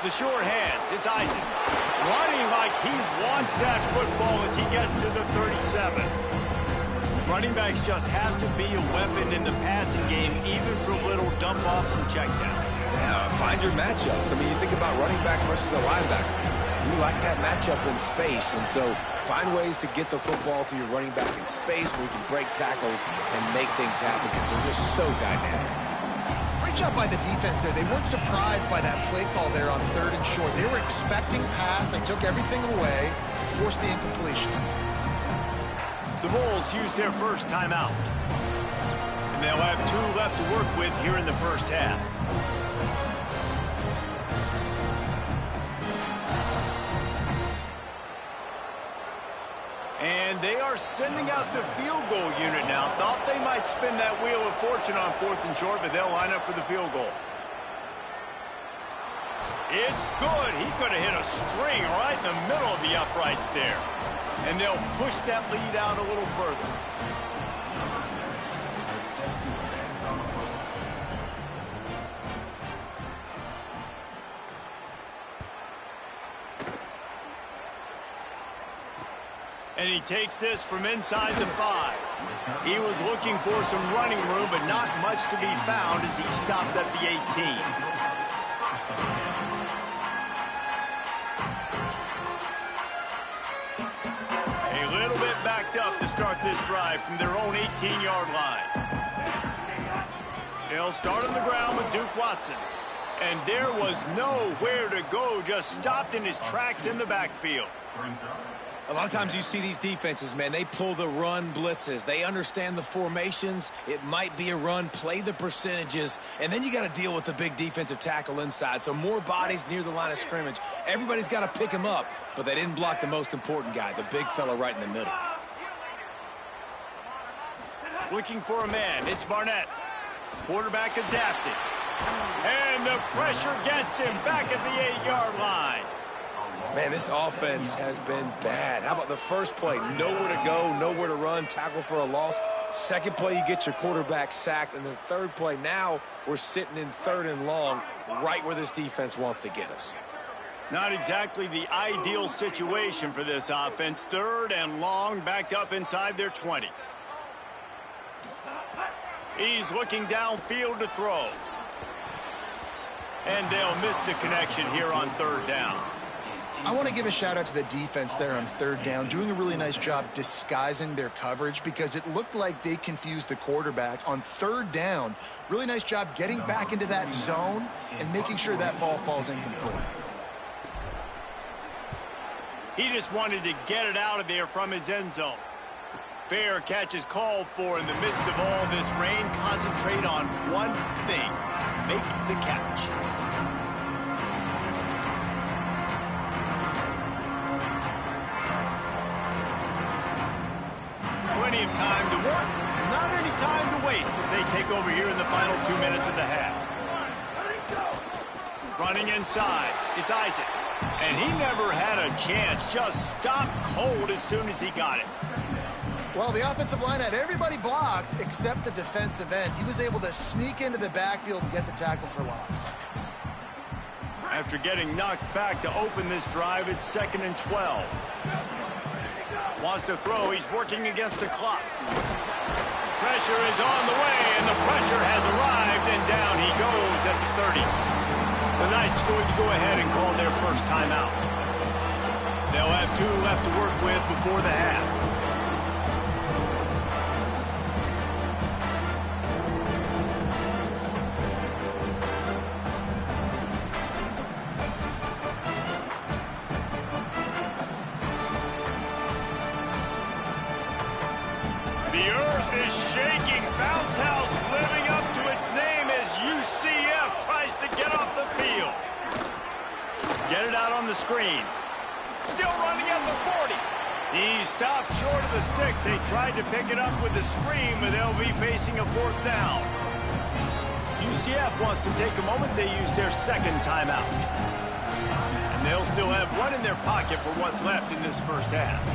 The short hands, it's Eisen. Running like he wants that football as he gets to the 37. Running backs just have to be a weapon in the passing game, even for little dump-offs and checkdowns. Yeah, find your matchups. I mean, you think about running back versus a linebacker. We like that matchup in space, and so find ways to get the football to your running back in space where you can break tackles and make things happen because they're just so dynamic. Great job by the defense there. They weren't surprised by that play call there on 3rd and short. They were expecting pass. They took everything away, forced the incompletion. The Bulls use their first timeout. And they'll have 2 left to work with here in the 1st half. And they are sending out the field goal unit now. Thought they might spin that wheel of fortune on 4th and short, but they'll line up for the field goal. It's good. He could have hit a string right in the middle of the uprights there. And they'll push that lead out a little further. And he takes this from inside the 5. He was looking for some running room, but not much to be found as he stopped at the 18. A little bit backed up to start this drive from their own 18-yard line. They'll start on the ground with Duke Watson. And there was nowhere to go, just stopped in his tracks in the backfield. A lot of times you see these defenses, man, they pull the run blitzes. They understand the formations. It might be a run, play the percentages, and then you got to deal with the big defensive tackle inside. So more bodies near the line of scrimmage. Everybody's got to pick him up, but they didn't block the most important guy, the big fella right in the middle. Looking for a man, it's Barnett. Quarterback adapted. And the pressure gets him back at the 8-yard line. Man, this offense has been bad. How about the first play? Nowhere to go, nowhere to run, tackle for a loss. Second play, you get your quarterback sacked. And the third play, now we're sitting in 3rd and long, right where this defense wants to get us. Not exactly the ideal situation for this offense. 3rd and long, backed up inside their 20. He's looking downfield to throw. And they'll miss the connection here on 3rd down. I want to give a shout out to the defense there on 3rd down, doing a really nice job disguising their coverage because it looked like they confused the quarterback on 3rd down. Really nice job getting back into that zone and making sure that ball falls incomplete. He just wanted to get it out of there from his end zone. Fair catch is called for in the midst of all this rain. Concentrate on one thing. Make the catch. Plenty of time to work, not any time to waste as they take over here in the final 2 minutes of the half. Running inside, it's Isaac. And he never had a chance, just stopped cold as soon as he got it. Well, the offensive line had everybody blocked except the defensive end. He was able to sneak into the backfield and get the tackle for loss. After getting knocked back to open this drive, it's 2nd and 12. Wants to throw, he's working against the clock. Pressure is on the way, and the pressure has arrived, and down he goes at the 30. The Knights going to go ahead and call their first timeout. They'll have 2 left to work with before the half. The earth is shaking. Bounce House living up to its name as UCF tries to get off the field. Get it out on the screen. Still running at the 40. He stopped short of the sticks. They tried to pick it up with the screen, but they'll be facing a 4th down. UCF wants to take a moment. They use their 2nd timeout. And they'll still have one in their pocket for what's left in this first half.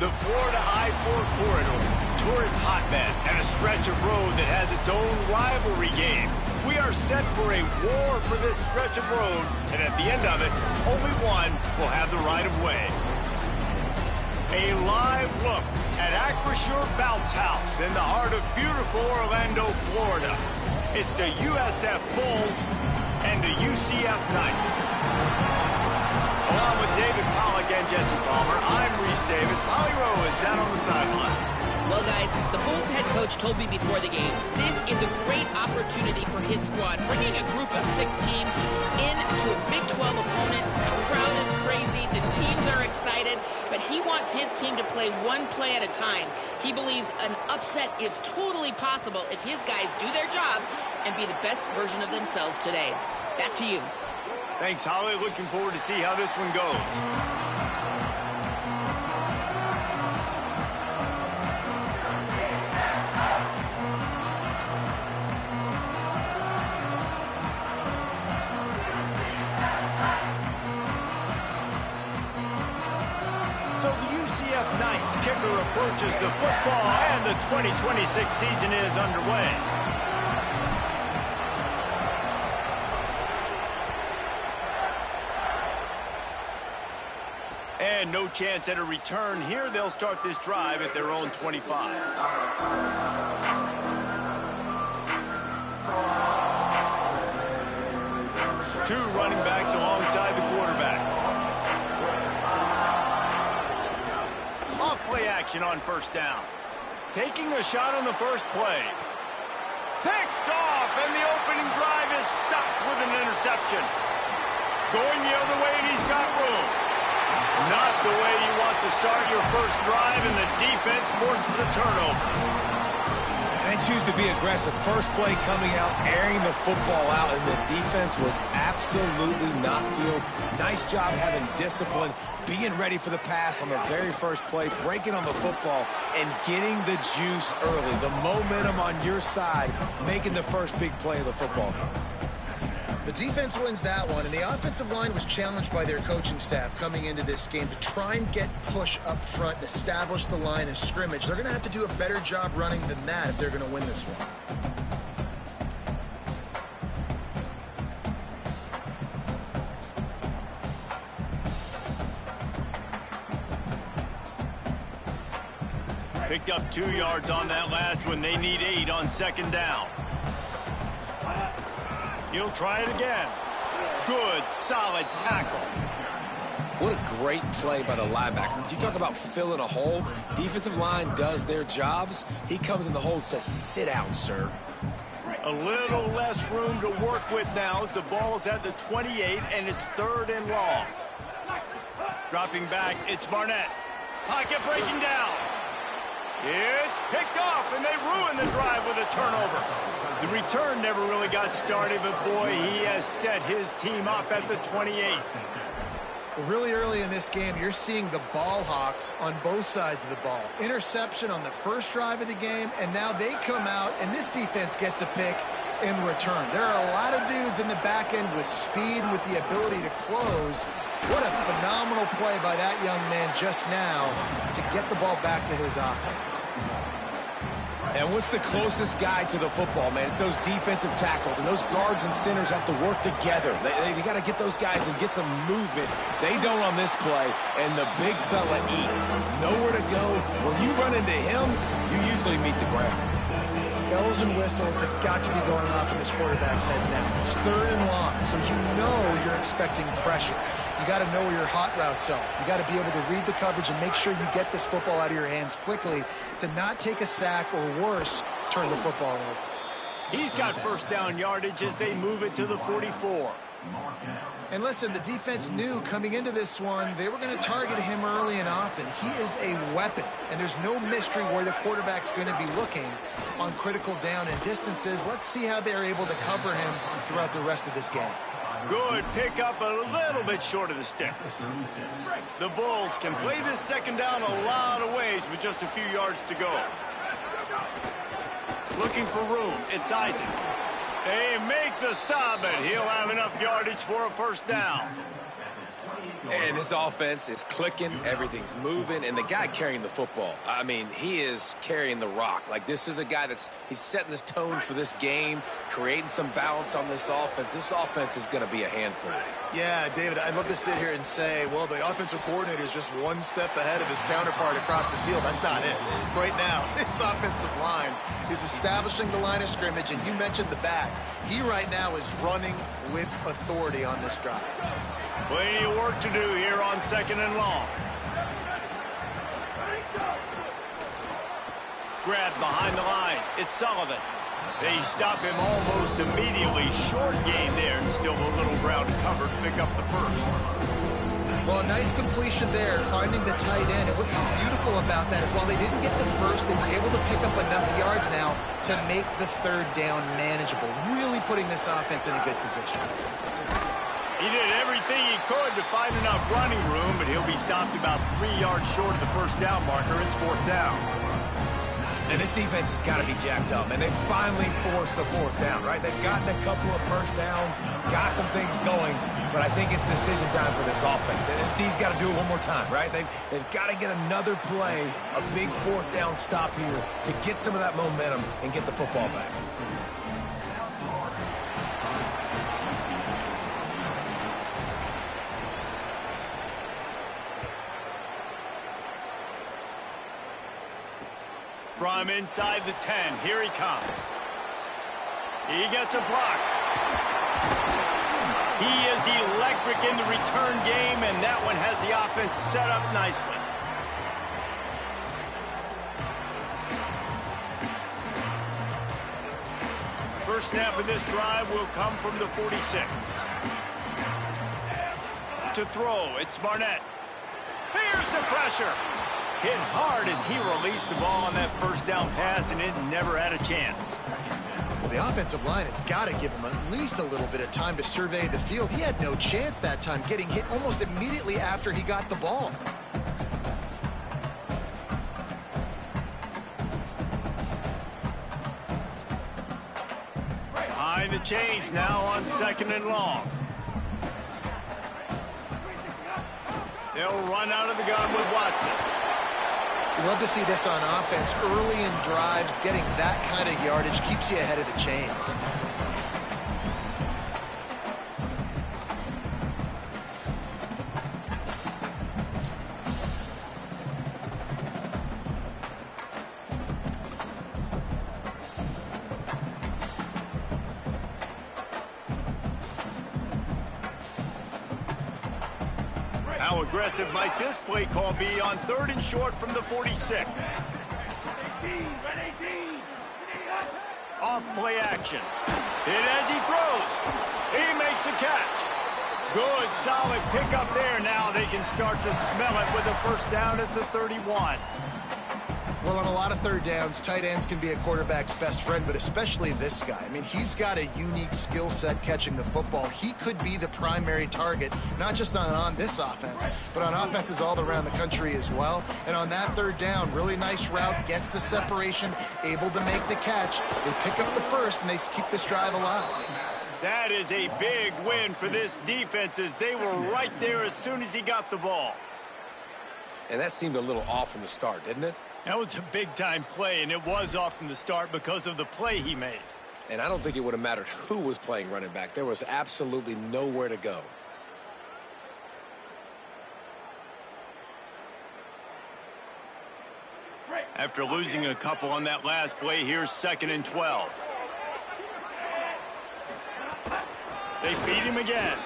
The Florida I-4 corridor, tourist hotbed, and a stretch of road that has its own rivalry game. We are set for a war for this stretch of road, and at the end of it, only one will have the right of way. A live look at Acrisure Bounce House in the heart of beautiful Orlando, Florida. It's the USF Bulls and the UCF Knights. Along with David Pollack and Jesse Palmer, I'm Reese Davis. Holly Rowe is down on the sideline. Well, guys, the Bulls head coach told me before the game, this is a great opportunity for his squad. Bringing a group of 16 into a Big 12 opponent, the crowd is crazy, the teams are excited, but he wants his team to play one play at a time. He believes an upset is totally possible if his guys do their job and be the best version of themselves today. Back to you. Thanks, Holly. Looking forward to see how this one goes. So the UCF Knights kicker approaches the football, and the 2026 season is underway. And no chance at a return here. They'll start this drive at their own 25. Two running backs alongside the quarterback. Off-play action on first down. Taking a shot on the first play. Picked off, and the opening drive is stopped with an interception. Going the other way, and he's got room. Not the way you want to start your first drive, and the defense forces a turnover. They choose to be aggressive. First play coming out, airing the football out, and the defense was absolutely not filled. Nice job having discipline, being ready for the pass on the very first play, breaking on the football, and getting the juice early. The momentum on your side, making the first big play of the football game. The defense wins that one, and the offensive line was challenged by their coaching staff coming into this game to try and get push up front and establish the line of scrimmage. They're going to have to do a better job running than that if they're going to win this one. Picked up 2 yards on that last one. They need 8 on second down. He'll try it again. Good, solid tackle. What a great play by the linebacker. You talk about filling a hole. Defensive line does their jobs. He comes in the hole and says, sit down, sir. A little less room to work with now as the ball's at the 28, and it's 3rd and long. Dropping back, it's Barnett. Pocket breaking down. It's picked off, and they ruin the drive with a turnover. The return never really got started, but boy, he has set his team up at the 28. Well, really early in this game, you're seeing the ball hawks on both sides of the ball. Interception on the first drive of the game, and now they come out, and this defense gets a pick in return. There are a lot of dudes in the back end with speed and with the ability to close. What a phenomenal play by that young man just now to get the ball back to his offense. And what's the closest guy to the football, man? It's those defensive tackles, and those guards and centers have to work together. They got to get those guys and get some movement. They don't on this play, and the big fella eats. Nowhere to go. When you run into him, you usually meet the ground. Bells and whistles have got to be going off in this quarterback's head now. It's 3rd and long, so you know you're expecting pressure. You got to know where your hot routes are. You got to be able to read the coverage and make sure you get this football out of your hands quickly to not take a sack or worse, turn the football over. He's got first down yardage as they move it to the 44. And listen, the defense knew coming into this one, they were going to target him early and often. He is a weapon, and there's no mystery where the quarterback's going to be looking on critical down and distances. Let's see how they're able to cover him throughout the rest of this game. Good pick up, a little bit short of the sticks. The Bulls can play this second down a lot of ways with just a few yards to go. Looking for room, it's Isaac. They make the stop, and he'll have enough yardage for a first down. And this offense is clicking, everything's moving, and the guy carrying the football, I mean, he is carrying the rock. Like, this is a guy he's setting this tone for this game, creating some balance on this offense. This offense is going to be a handful. Yeah, David, I'd love to sit here and say, well, the offensive coordinator is just one step ahead of his counterpart across the field. That's not it. Right now, this offensive line is establishing the line of scrimmage, and you mentioned the back. He right now is running with authority on this drive. Plenty of work to do here on 2nd and long. Grab behind the line. It's Sullivan. They stop him almost immediately. Short gain there, and still a little ground to cover to pick up the first. Well, a nice completion there, finding the tight end. And what's so beautiful about that is while they didn't get the first, they were able to pick up enough yards now to make the 3rd down manageable, really putting this offense in a good position. He did everything he could to find enough running room, but he'll be stopped about 3 yards short of the first down marker. It's 4th down. And this defense has got to be jacked up, and they finally forced the 4th down, right? They've gotten a couple of first downs, got some things going, but I think it's decision time for this offense. And this D's got to do it one more time, right? They've got to get another play, a big 4th down stop here to get some of that momentum and get the football back. From inside the 10, here he comes. He gets a block. He is electric in the return game, and that one has the offense set up nicely. First snap of this drive will come from the 46. To throw, it's Barnett. Here's the pressure. Hit hard as he released the ball on that first down pass, and it never had a chance. Well, the offensive line has got to give him at least a little bit of time to survey the field. He had no chance that time, getting hit almost immediately after he got the ball. Behind the chains now on 2nd and long. They'll run out of the gun with Watson. You love to see this on offense. Early in drives, getting that kind of yardage keeps you ahead of the chains. How aggressive might this play call be on 3rd and short from the 46? Off play action. Hit as he throws. He makes the catch. Good, solid pickup there. Now they can start to smell it with a first down at the 31. Well, on a lot of 3rd downs, tight ends can be a quarterback's best friend, but especially this guy. I mean, he's got a unique skill set catching the football. He could be the primary target, not just on this offense, but on offenses all around the country as well. And on that 3rd down, really nice route, gets the separation, able to make the catch. They pick up the first, and they keep this drive alive. That is a big win for this defense, as they were right there as soon as he got the ball. And that seemed a little off from the start, didn't it? That was a big-time play, and it was off from the start because of the play he made. And I don't think it would have mattered who was playing running back. There was absolutely nowhere to go. After losing a couple on that last play, here's 2nd and 12. They feed him again.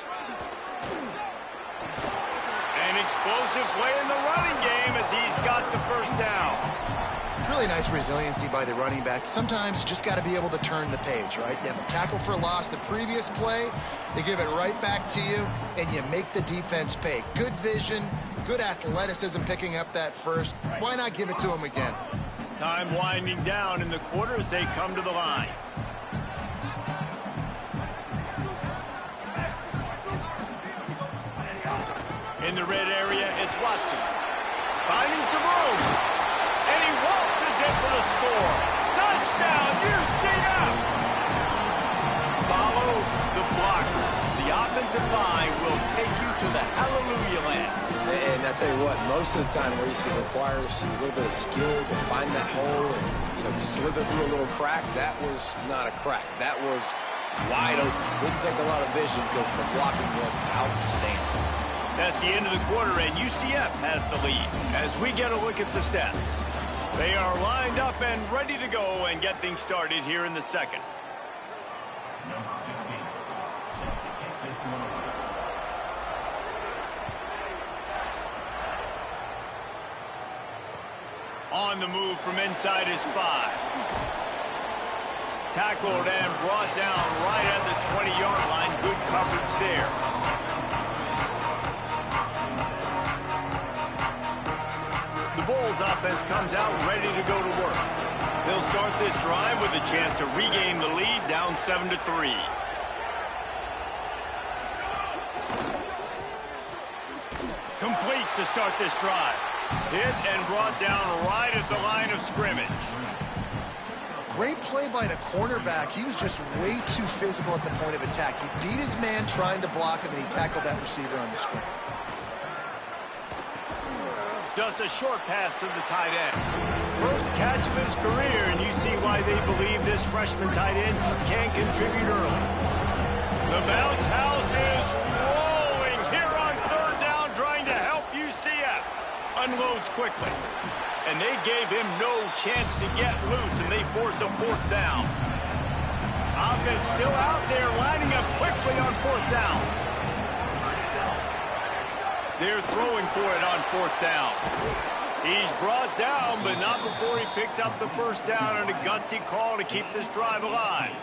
An explosive play in the running game as he's got the first down. Really nice resiliency by the running back. Sometimes you just got to be able to turn the page, right? You have a tackle for loss the previous play, they give it right back to you, and you make the defense pay. Good vision, good athleticism picking up that first. Why not give it to him again? Time winding down in the quarter as they come to the line. In the red area, it's Watson. Finding some room. And he waltzes in for the score. Touchdown, UCF! Follow the blockers. The offensive defensive line will take you to the hallelujah land. And I tell you what, most of the time, Reese, it requires a little bit of skill to find that hole and, slither through a little crack. That was not a crack. That was wide open. Didn't take a lot of vision because the blocking was outstanding. That's the end of the quarter, and UCF has the lead. As we get a look at the stats, they are lined up and ready to go and get things started here in the second. On the move from inside his 5. Tackled and brought down right at the 20-yard line. Good coverage there. The Bulls offense comes out ready to go to work. They'll start this drive with a chance to regain the lead, down 7-3. Complete to start this drive. Hit and brought down right at the line of scrimmage. Great play by the cornerback. He was just way too physical at the point of attack. He beat his man trying to block him, and he tackled that receiver on the screen. Just a short pass to the tight end. First catch of his career, and you see why they believe this freshman tight end can contribute early. The bounce house is rolling here on third down, trying to help UCF. Unloads quickly. And they gave him no chance to get loose, and they force a fourth down. Offense still out there, lining up quickly on fourth down. They're throwing for it on fourth down. He's brought down, but not before he picks up the first down on a gutsy call to keep this drive alive.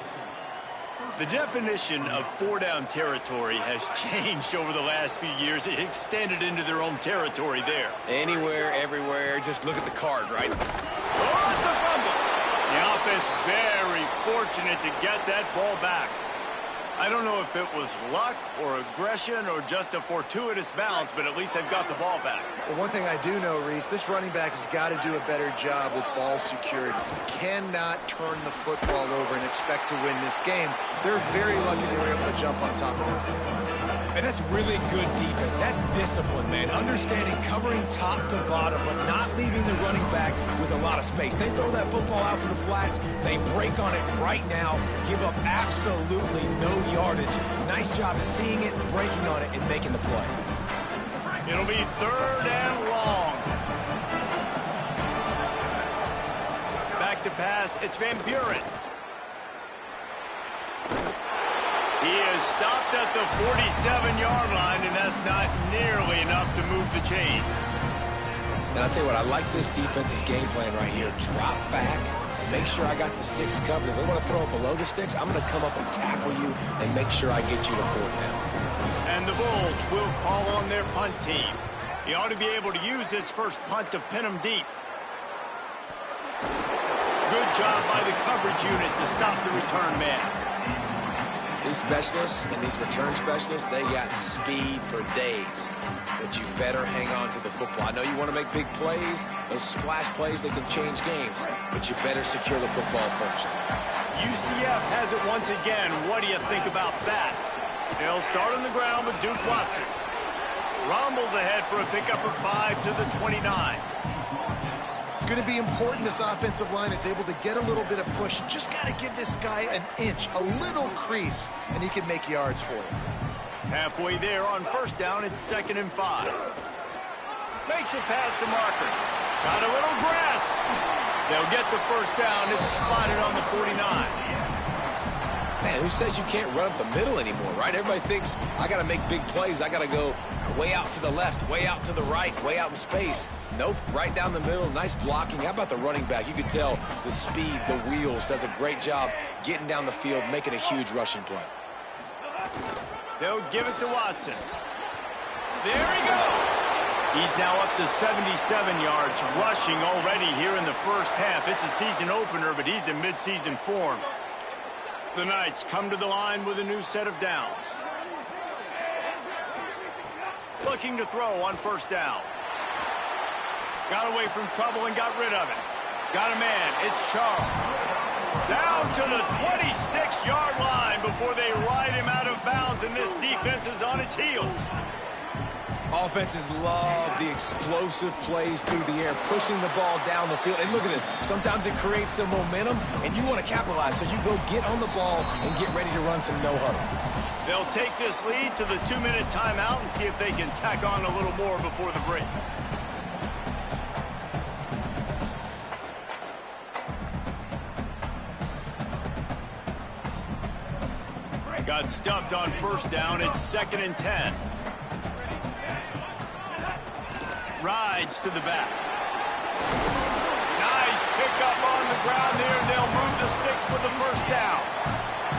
The definition of four-down territory has changed over the last few years. It extended into their own territory there. Anywhere, everywhere, just look at the card, right? Oh, it's a fumble. The offense very fortunate to get that ball back. I don't know if it was luck or aggression or just a fortuitous bounce, but at least they've got the ball back. Well, one thing I do know, Reese, this running back has got to do a better job with ball security. He cannot turn the football over and expect to win this game. They're very lucky they were able to jump on top of that. And that's really good defense. That's discipline, man. Understanding covering top to bottom, but not leaving the running back with a lot of space. They throw that football out to the flats. They break on it right now, give up absolutely no yardage. Nice job seeing it, breaking on it, and making the play. It'll be third and long. Back to pass. It's Van Buren. He is stopped at the 47-yard line, and that's not nearly enough to move the chains. Now, I'll tell you what, I like this defense's game plan right here. Drop back, make sure I got the sticks covered. If they want to throw it below the sticks, I'm going to come up and tackle you and make sure I get you to fourth down. And the Bulls will call on their punt team. He ought to be able to use his first punt to pin him deep. Good job by the coverage unit to stop the return man. These specialists and these return specialists, they got speed for days. But you better hang on to the football. I know you want to make big plays, those splash plays that can change games, but you better secure the football first. UCF has it once again. What do you think about that? They'll start on the ground with Duke Watson. Rumbles ahead for a pickup of 5 to the 29. It's going to be important this offensive line is able to get a little bit of push. You just got to give this guy an inch, a little crease, and he can make yards for you. Halfway there on first down, it's 2nd and 5. Makes a pass to Marker. Got a little grass. They'll get the first down. It's spotted on the 49. Man, who says you can't run up the middle anymore, right? Everybody thinks, I got to make big plays. I got to go way out to the left, way out to the right, way out in space. Nope, right down the middle. Nice blocking. How about the running back? You could tell the speed, the wheels, does a great job getting down the field, making a huge rushing play. They'll give it to Watson. There he goes. He's now up to 77 yards rushing already here in the first half. It's a season opener, but he's in midseason form. The Knights come to the line with a new set of downs. Looking to throw on first down. Got away from trouble and got rid of it. Got a man. It's Charles. Down to the 26-yard line before they ride him out of bounds, and this defense is on its heels. Offenses love the explosive plays through the air, pushing the ball down the field. And look at this. Sometimes it creates some momentum, and you want to capitalize. So you go get on the ball and get ready to run some no-huddle. They'll take this lead to the 2-minute timeout and see if they can tack on a little more before the break. Got stuffed on first down. It's 2nd and 10. Rides to the back. Nice pickup on the ground there, and they'll move the sticks with the first down.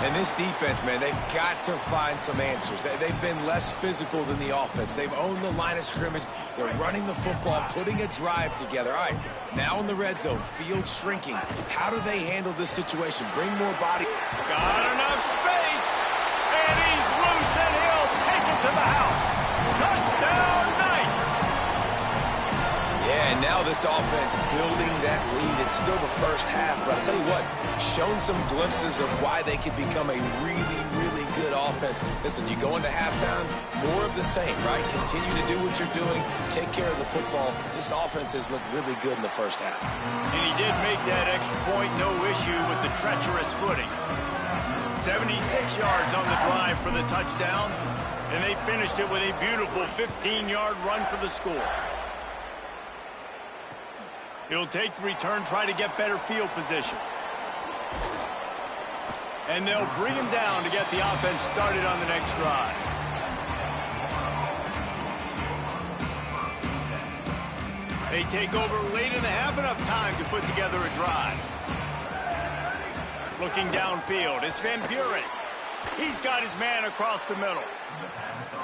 And this defense, man, they've got to find some answers. They've been less physical than the offense. They've owned the line of scrimmage. They're running the football, putting a drive together. All right, now in the red zone, field shrinking. How do they handle this situation? Bring more body. Got enough space, and he's loose, and he'll take it to the house. Touchdown, Knights! Yeah, and now this offense building that lead. It's still the first half, but I'll tell you what, shown some glimpses of why they could become a really, really good offense. Listen, you go into halftime, more of the same, right? Continue to do what you're doing, take care of the football. This offense has looked really good in the first half. And he did make that extra point, no issue with the treacherous footing. 76 yards on the drive for the touchdown, and they finished it with a beautiful 15-yard run for the score. He'll take the return, try to get better field position. And they'll bring him down to get the offense started on the next drive. They take over late in the half, enough time to put together a drive. Looking downfield, it's Van Buren. He's got his man across the middle.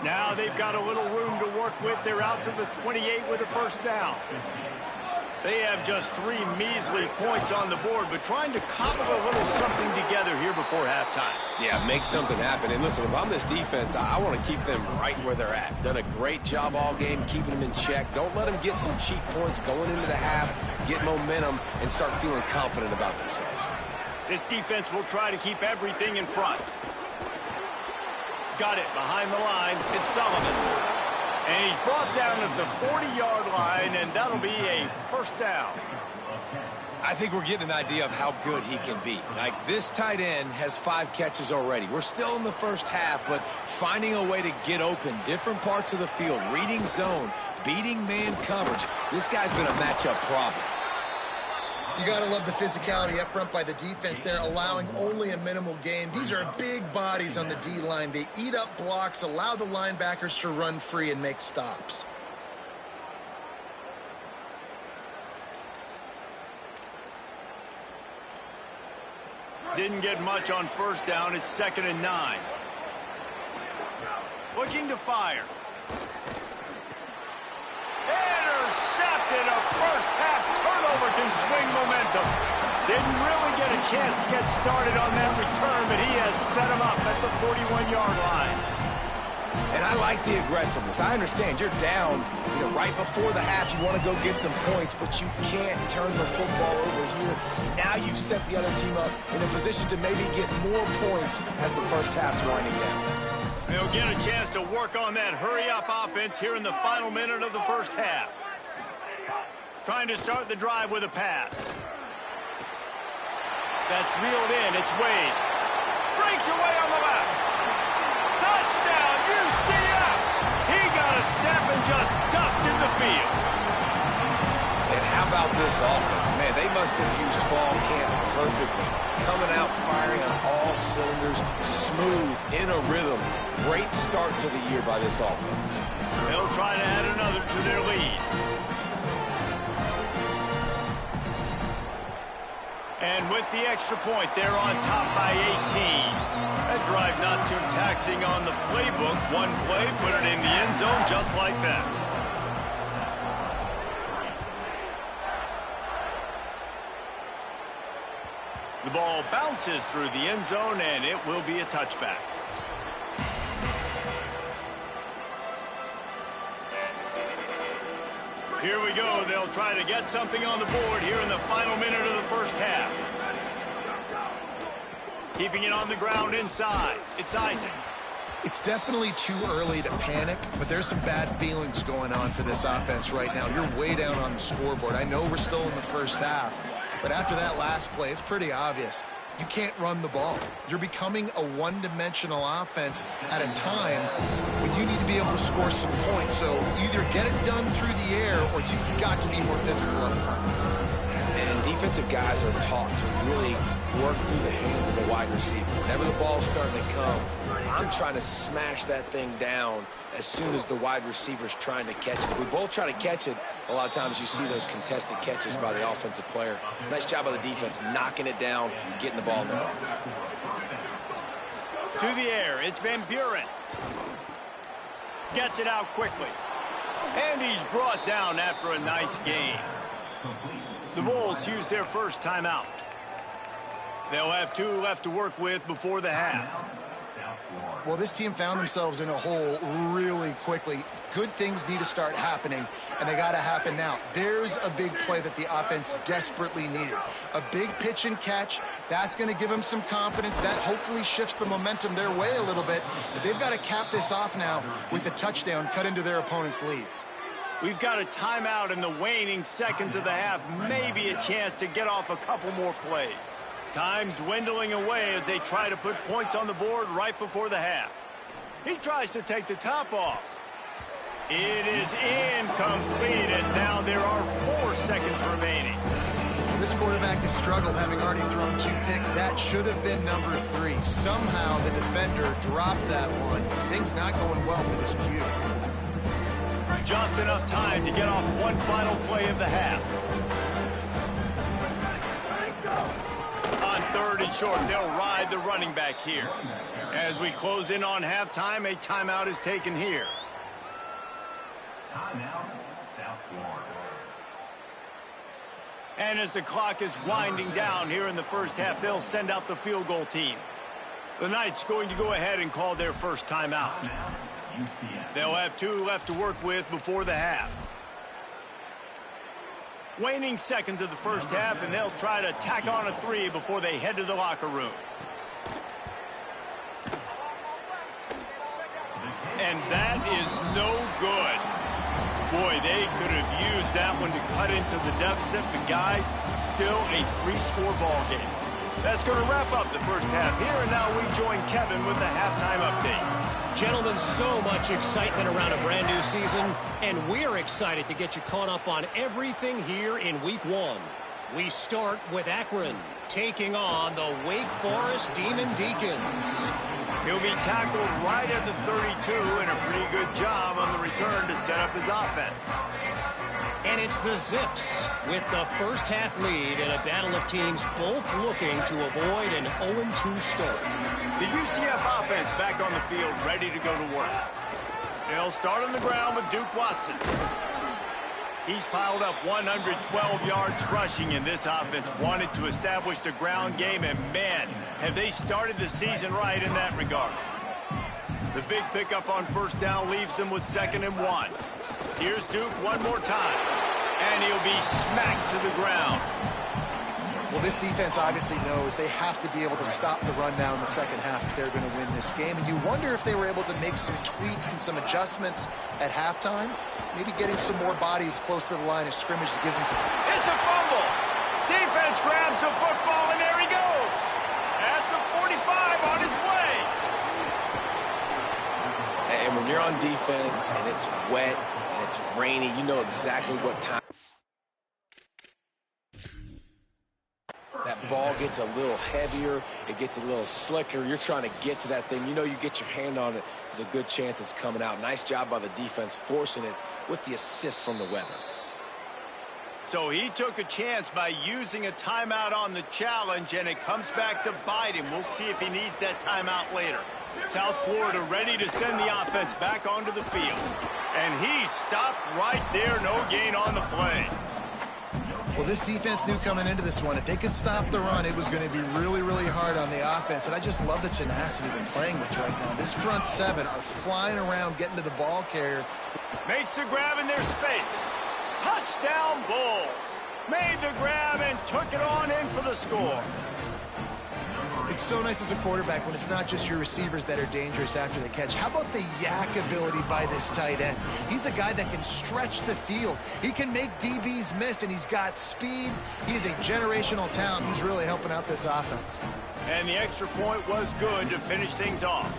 Now they've got a little room to work with. They're out to the 28 with a first down. They have just 3 measly points on the board, but trying to cobble a little something together here before halftime. Yeah, make something happen. And listen, if I'm this defense, I want to keep them right where they're at. Done a great job all game keeping them in check. Don't let them get some cheap points going into the half, get momentum, and start feeling confident about themselves. This defense will try to keep everything in front. Got it behind the line. It's Sullivan. And he's brought down at the 40-yard line, and that'll be a first down. I think we're getting an idea of how good he can be. Like, this tight end has 5 catches already. We're still in the first half, but finding a way to get open, different parts of the field, reading zone, beating man coverage. This guy's been a matchup problem. You got to love the physicality up front by the defense there, allowing only a minimal gain. These are big bodies on the D-line. They eat up blocks, allow the linebackers to run free and make stops. Didn't get much on first down. It's 2nd and 9. Looking to fire. Intercepted. A first half turnover can swing momentum. Didn't really get a chance to get started on that return, but he has set him up at the 41-yard line. And I like the aggressiveness. I understand you're down, right before the half. You want to go get some points, but you can't turn the football over here. Now you've set the other team up in a position to maybe get more points as the first half's winding down. They'll get a chance to work on that hurry-up offense here in the final minute of the first half. Trying to start the drive with a pass. That's reeled in. It's Wade. Breaks away on the left. Touchdown, UCF! He got a step and just dusted the field. And how about this offense? Man, they must have used fall camp perfectly. Coming out firing on all cylinders, smooth, in a rhythm. Great start to the year by this offense. They'll try to add another to their lead. And with the extra point, they're on top by 18. That drive not too taxing on the playbook. One play, put it in the end zone just like that. The ball bounces through the end zone, and it will be a touchback. Here we go. They'll try to get something on the board here in the final minute of the first half. Keeping it on the ground inside. It's Isaac. It's definitely too early to panic, but there's some bad feelings going on for this offense right now. You're way down on the scoreboard. I know we're still in the first half, but after that last play, it's pretty obvious. You can't run the ball. You're becoming a one-dimensional offense at a time when you need to be able to score some points. So either get it done through the air or you've got to be more physical up front. And defensive guys are taught to really work through the hands of the wide receiver. Whenever the ball's starting to come, I'm trying to smash that thing down as soon as the wide receiver's trying to catch it. If we both try to catch it, a lot of times you see those contested catches by the offensive player. Nice job by the defense, knocking it down, getting the ball in there. To the air, it's Van Buren. Gets it out quickly. And he's brought down after a nice gain. The Bulls use their first timeout. They'll have 2 left to work with before the half. Well, this team found themselves in a hole really quickly. Good things need to start happening, and they got to happen now. There's a big play that the offense desperately needed. A big pitch and catch. That's going to give them some confidence. That hopefully shifts the momentum their way a little bit. But they've got to cap this off now with a touchdown cut into their opponent's lead. We've got a timeout in the waning seconds of the half. Maybe a chance to get off a couple more plays. Time dwindling away as they try to put points on the board right before the half. He tries to take the top off. It is incomplete, and now there are 4 seconds remaining. This quarterback has struggled, having already thrown 2 picks. That should have been number 3. Somehow the defender dropped that one. Things not going well for this Q. Just enough time to get off one final play of the half. On 3rd and short, they'll ride the running back here. As we close in on halftime, a timeout is taken here. Timeout, South Florida. And as the clock is winding down here in the first half, they'll send out the field goal team. The Knights going to go ahead and call their first timeout. They'll have 2 left to work with before the half. Waning seconds of the first half, and they'll try to tack on a 3 before they head to the locker room. And that is no good. Boy, they could have used that one to cut into the deficit, but guys, still a 3-score ball game. That's going to wrap up the first half here, and now we join Kevin with the halftime update. Gentlemen, so much excitement around a brand new season, and we're excited to get you caught up on everything here in Week 1. We start with Akron, taking on the Wake Forest Demon Deacons. He'll be tackled right at the 32, and a pretty good job on the return to set up his offense. And it's the Zips with the first half lead in a battle of teams both looking to avoid an 0-2 start. The UCF offense back on the field, ready to go to work. They'll start on the ground with Duke Watson. He's piled up 112 yards rushing, and this offense wanted to establish the ground game, and man, have they started the season right in that regard. The big pickup on first down leaves them with 2nd and 1. Here's Duke one more time, and he'll be smacked to the ground. Well, this defense obviously knows they have to be able to stop the run down in the second half if they're going to win this game. And you wonder if they were able to make some tweaks and some adjustments at halftime. Maybe getting some more bodies close to the line of scrimmage to give them some... It's a fumble! Defense grabs the football, and there he goes! At the 45 on his way! And when you're on defense and it's wet and it's rainy, you know exactly what time. That ball gets a little heavier, it gets a little slicker. You're trying to get to that thing. You know you get your hand on it, there's a good chance it's coming out. Nice job by the defense forcing it with the assist from the weather. So he took a chance by using a timeout on the challenge, and it comes back to bite him. We'll see if he needs that timeout later. South Florida ready to send the offense back onto the field. And he stopped right there, no gain on the play. Well, this defense knew coming into this one, if they could stop the run, it was going to be really, really hard on the offense. And I just love the tenacity they're playing with right now. This front 7 are flying around, getting to the ball carrier. Makes the grab in their space. Touchdown Bulls. Made the grab and took it on in for the score. It's so nice as a quarterback when it's not just your receivers that are dangerous after the catch. How about the yak ability by this tight end? He's a guy that can stretch the field. He can make DBs miss, and he's got speed. He's a generational talent. He's really helping out this offense. And the extra point was good to finish things off.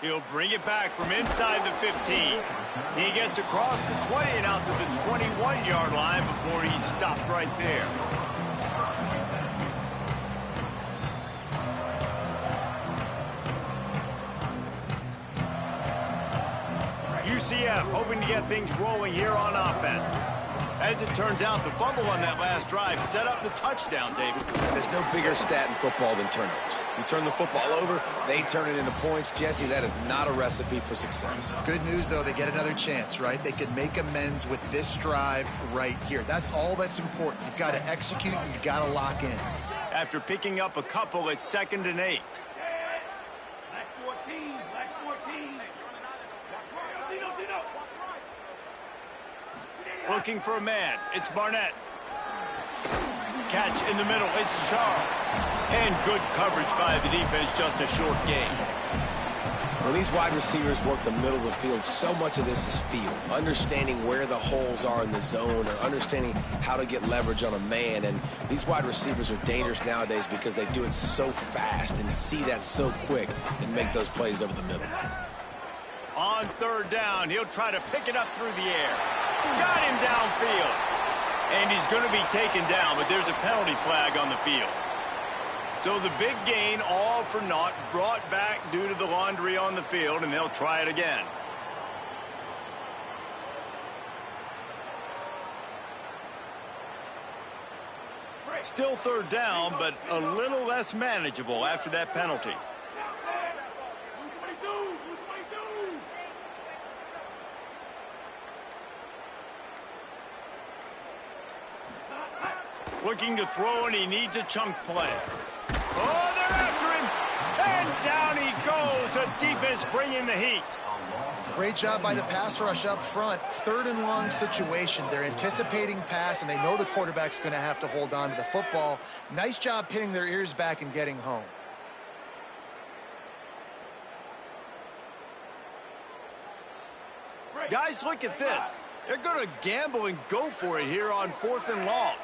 He'll bring it back from inside the 15. He gets across the 20 and out to the 21-yard line before he's stopped right there. UCF hoping to get things rolling here on offense. As it turns out, the fumble on that last drive set up the touchdown, David. And there's no bigger stat in football than turnovers. You turn the football over, they turn it into points. Jesse, that is not a recipe for success. Good news, though, they get another chance, right? They can make amends with this drive right here. That's all that's important. You've got to execute, and you've got to lock in. After picking up a couple, it's 2nd and 8. Black 14, black 14. Looking for a man. It's Barnett. Catch in the middle. It's Charles. And good coverage by the defense, just a short gain. When these wide receivers work the middle of the field, so much of this is feel. Understanding where the holes are in the zone, or understanding how to get leverage on a man. And these wide receivers are dangerous nowadays because they do it so fast and see that so quick and make those plays over the middle. On 3rd down, he'll try to pick it up through the air. Got him downfield. And he's going to be taken down, but there's a penalty flag on the field. So the big gain, all for naught, brought back due to the laundry on the field, and they'll try it again. Still 3rd down, but a little less manageable after that penalty. Looking to throw, and he needs a chunk play. Oh, they're after him. And down he goes. The defense bringing the heat. Great job by the pass rush up front. 3rd and long situation. They're anticipating pass, and they know the quarterback's going to have to hold on to the football. Nice job pinning their ears back and getting home. Guys, look at this. They're going to gamble and go for it here on 4th and long.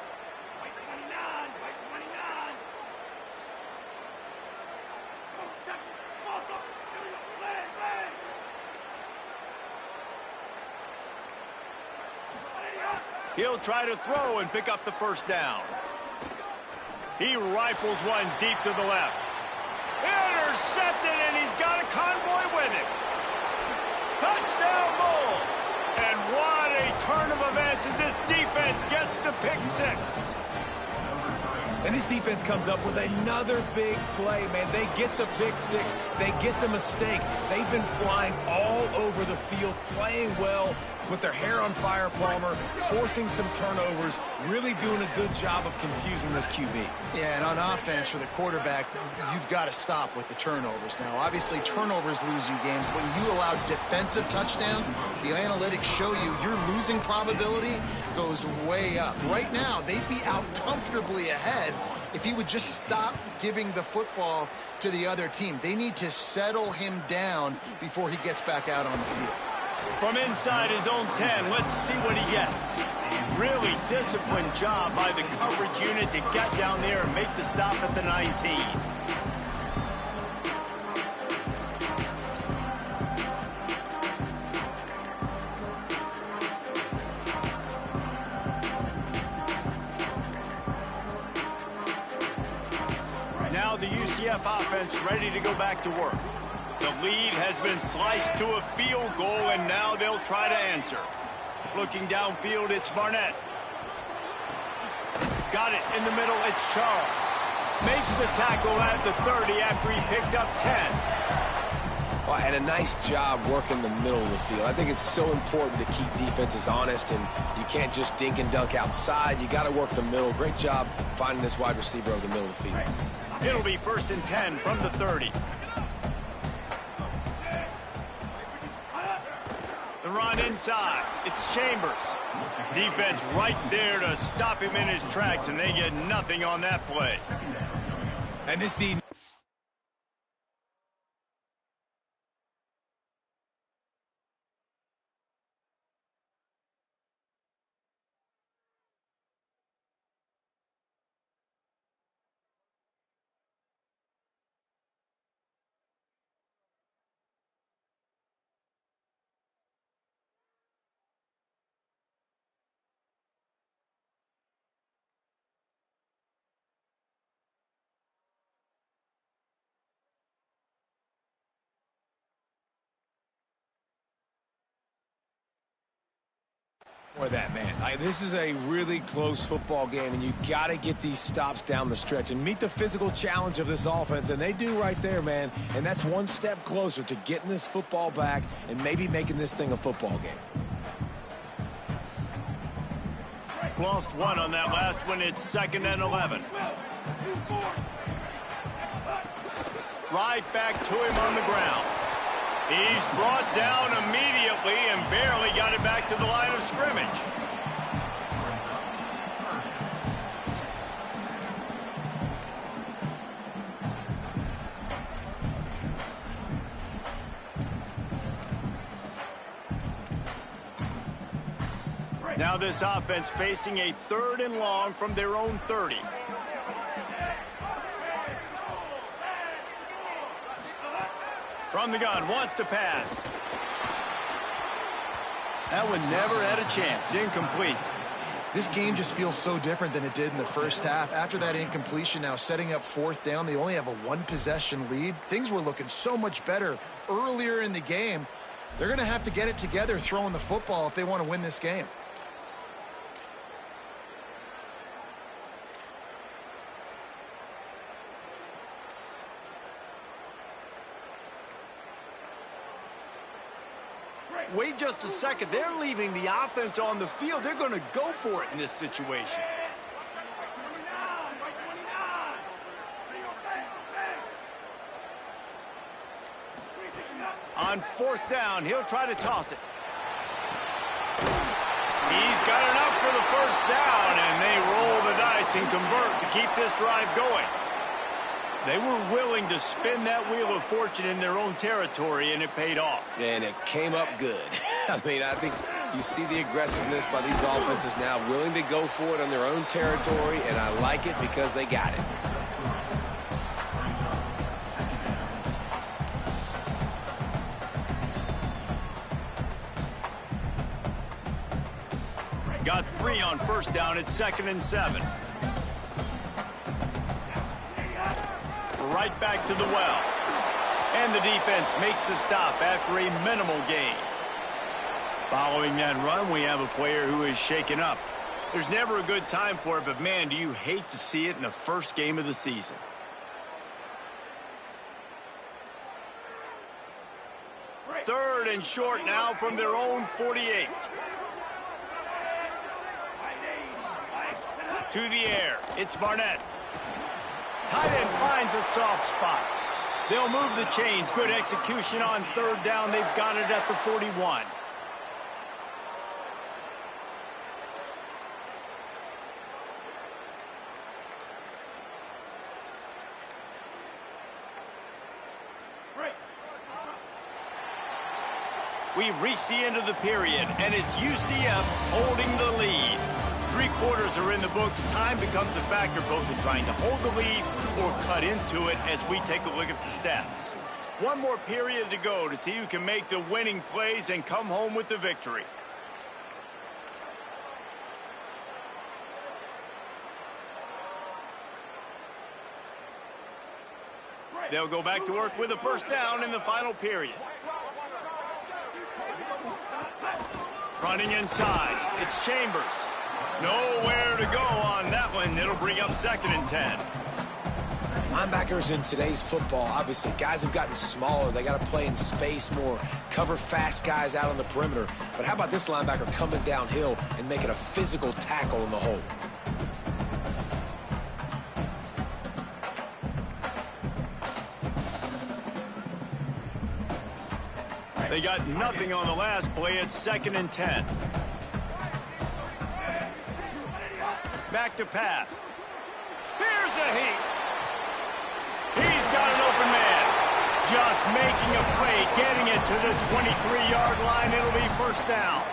He'll try to throw and pick up the 1st down. He rifles one deep to the left. Intercepted, and he's got a convoy with him. Touchdown Bulls. And what a turn of events as this defense gets the pick 6. And this defense comes up with another big play, man. They get the pick 6. They get the mistake. They've been flying all over the field, playing well, with their hair on fire, Palmer, forcing some turnovers, really doing a good job of confusing this QB. Yeah, and on offense for the quarterback, you've got to stop with the turnovers. Now, obviously, turnovers lose you games, but when you allow defensive touchdowns, the analytics show you your losing probability goes way up. Right now, they'd be out comfortably ahead if he would just stop giving the football to the other team. They need to settle him down before he gets back out on the field. From inside his own 10, let's see what he gets. Really disciplined job by the coverage unit to get down there and make the stop at the 19. Now the UCF offense ready to go back to work. The lead has been sliced to a field goal, and now they'll try to answer. Looking downfield, it's Barnett. Got it in the middle, it's Charles. Makes the tackle at the 30 after he picked up 10. Well, and a nice job working the middle of the field. I think it's so important to keep defenses honest, and you can't just dink and dunk outside. You got to work the middle. Great job finding this wide receiver over the middle of the field. It'll be 1st and 10 from the 30. The run going inside. It's Chambers. Defense right there to stop him in his tracks, and they get nothing on that play. And this D... Or that, man. This is a really close football game, and you got to get these stops down the stretch and meet the physical challenge of this offense, and they do right there, man. And that's one step closer to getting this football back and maybe making this thing a football game. Lost one on that last one. It's 2nd and 11. Right back to him on the ground. He's brought down immediately and barely got it back to the line of scrimmage. Now this offense facing a 3rd and long from their own 30. From the gun, wants to pass. That one never had a chance. Incomplete. This game just feels so different than it did in the first half. After that incompletion, now setting up 4th down, they only have a 1-possession lead. Things were looking so much better earlier in the game. They're going to have to get it together throwing the football if they want to win this game. Wait just a second. They're leaving the offense on the field. They're going to go for it in this situation. On 4th down, he'll try to toss it. He's got enough for the 1st down, and they roll the dice and convert to keep this drive going. They were willing to spin that wheel of fortune in their own territory, and it paid off. And it came up good. I mean, I think you see the aggressiveness by these offenses now, willing to go for it on their own territory, and I like it because they got it. Got 3 on 1st down. It's 2nd and 7. Right back to the well. And the defense makes the stop after a minimal gain. Following that run, we have a player who is shaken up. There's never a good time for it, but man, do you hate to see it in the first game of the season. Third and short now from their own 48. To the air, it's Barnett. Tight end finds a soft spot. They'll move the chains. Good execution on 3rd down. They've got it at the 41. We've reached the end of the period, and it's UCF holding the lead. 3 quarters are in the books. Time becomes a factor both in trying to hold the lead or cut into it as we take a look at the stats. One more period to go to see who can make the winning plays and come home with the victory. They'll go back to work with a 1st down in the final period. Running inside, it's Chambers. Nowhere to go on that one. It'll bring up 2nd and 10. Linebackers in today's football, obviously, guys have gotten smaller. They got to play in space more, cover fast guys out on the perimeter. But how about this linebacker coming downhill and making a physical tackle in the hole? They They got nothing on the last play. It's 2nd and 10. Back to pass. Here's a heat. He's got an open man. Just making a play, getting it to the 23-yard line. It'll be 1st down.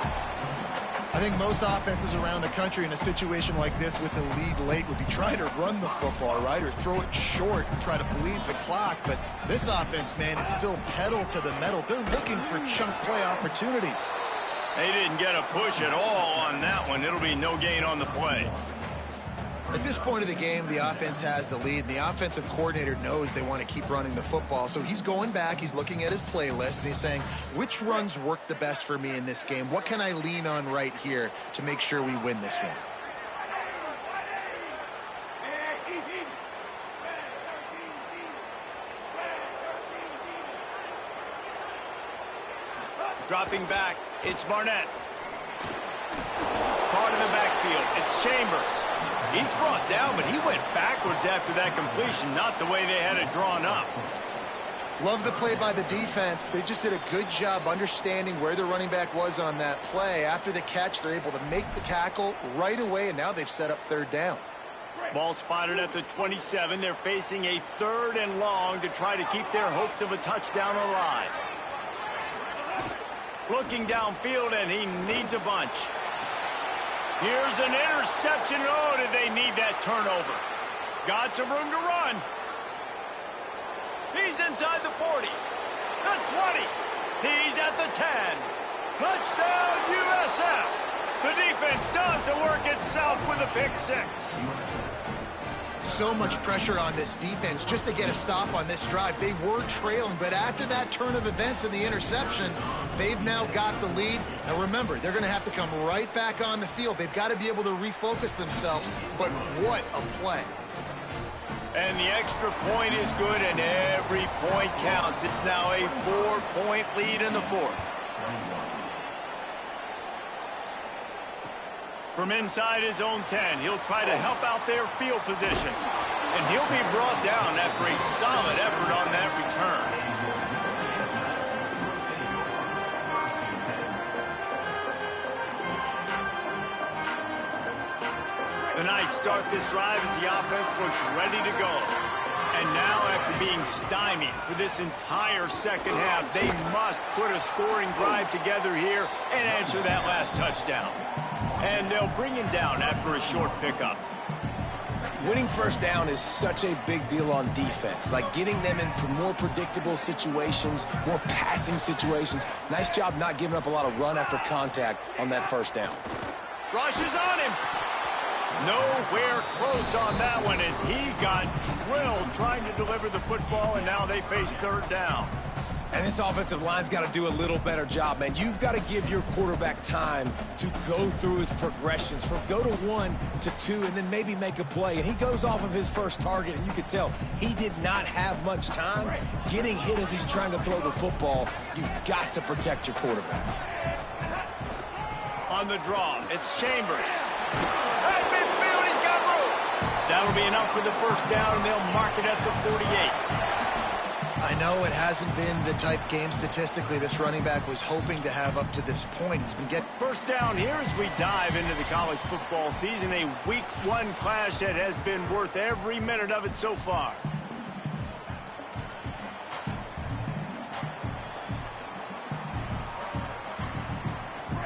I think most offenses around the country in a situation like this with the lead late would be trying to run the football, right, or throw it short and try to bleed the clock. But this offense, man, it's still pedal to the metal. They're looking for chunk play opportunities. They didn't get a push at all on that one. It'll be no gain on the play. At this point of the game, the offense has the lead, and the offensive coordinator knows they want to keep running the football. So he's going back, he's looking at his playlist, and he's saying, which runs work the best for me in this game? What can I lean on right here to make sure we win this one? Dropping back, it's Barnett. Caught in the backfield, it's Chambers. He's brought down, but he went backwards after that completion, not the way they had it drawn up. Love the play by the defense. They just did a good job understanding where the running back was on that play. After the catch, they're able to make the tackle right away, and now they've set up 3rd down. Ball spotted at the 27. They're facing a 3rd and long to try to keep their hopes of a touchdown alive. Looking downfield, and he needs a bunch. Here's an interception. Oh, did they need that turnover? Got some room to run. He's inside the 40, the 20. He's at the 10. Touchdown, USF. The defense does the work itself with a pick 6. So much pressure on this defense just to get a stop on this drive. They were trailing, but after that turn of events and the interception, they've now got the lead. And remember, they're going to have to come right back on the field. They've got to be able to refocus themselves, but what a play. And the extra point is good, and every point counts. It's now a 4-point lead in the 4th. From inside his own 10, he'll try to help out their field position. And he'll be brought down after a solid effort on that return. The Knights start this drive as the offense looks ready to go. And now, after being stymied for this entire 2nd half, they must put a scoring drive together here and answer that last touchdown. And they'll bring him down after a short pickup. Winning 1st down is such a big deal on defense, like getting them in more predictable situations, more passing situations. Nice job not giving up a lot of run after contact on that 1st down. Rush is on him. Nowhere close on that one as he got drilled trying to deliver the football, and now they face 3rd down. And this offensive line's got to do a little better job, man. You've got to give your quarterback time to go through his progressions, from go to 1 to 2, and then maybe make a play. And he goes off of his first target, and you can tell he did not have much time getting hit as he's trying to throw the football. You've got to protect your quarterback. On the draw, it's Chambers. At midfield, he's got room. That'll be enough for the 1st down, and they'll mark it at the 48. I know it hasn't been the type game statistically this running back was hoping to have up to this point. He's been getting 1st down here as we dive into the college football season. A week 1 clash that has been worth every minute of it so far.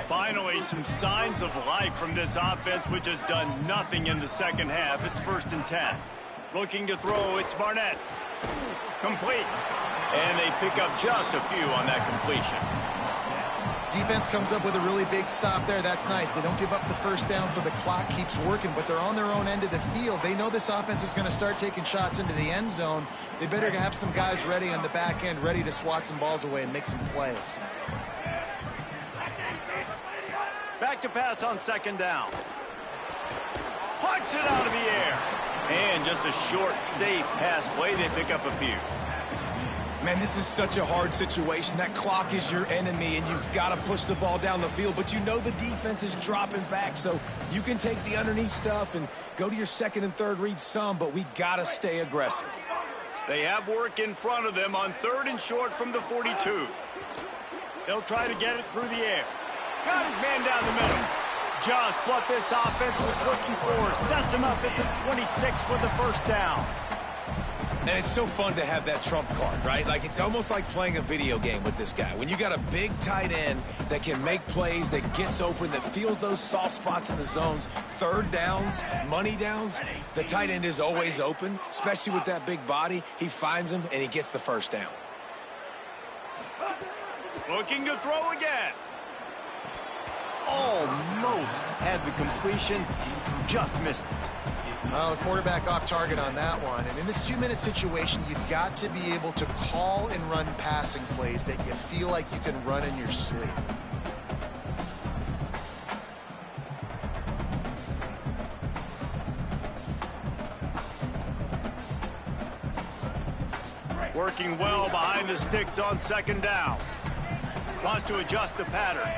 Finally, some signs of life from this offense, which has done nothing in the 2nd half. It's 1st and 10. Looking to throw, it's Barnett. Complete. And they pick up just a few on that completion. Defense comes up with a really big stop there. That's nice. They don't give up the 1st down, so the clock keeps working, but they're on their own end of the field. They know this offense is going to start taking shots into the end zone. They better have some guys ready on the back end, ready to swat some balls away and make some plays. Back to pass on 2nd down. Punts it out of the air. And just a short, safe pass play. They pick up a few. Man, this is such a hard situation. That clock is your enemy, and you've got to push the ball down the field. But you know the defense is dropping back, so you can take the underneath stuff and go to your 2nd and 3rd read some, but we got to stay aggressive. They have work in front of them on 3rd and short from the 42. He'll try to get it through the air. Got his man down the middle. Just what this offense was looking for. Sets him up at the 26 with the first down. And it's so fun to have that trump card, right? Like, it's almost like playing a video game with this guy. When you got a big tight end that can make plays, that gets open, that feels those soft spots in the zones, third downs, money downs, the tight end is always open, especially with that big body. He finds him, and he gets the first down. Looking to throw again. Almost had the completion, just missed it. Well, the quarterback off target on that one. And in this 2-minute situation, you've got to be able to call and run passing plays that you feel like you can run in your sleep. Working well behind the sticks on second down. Wants to adjust the pattern.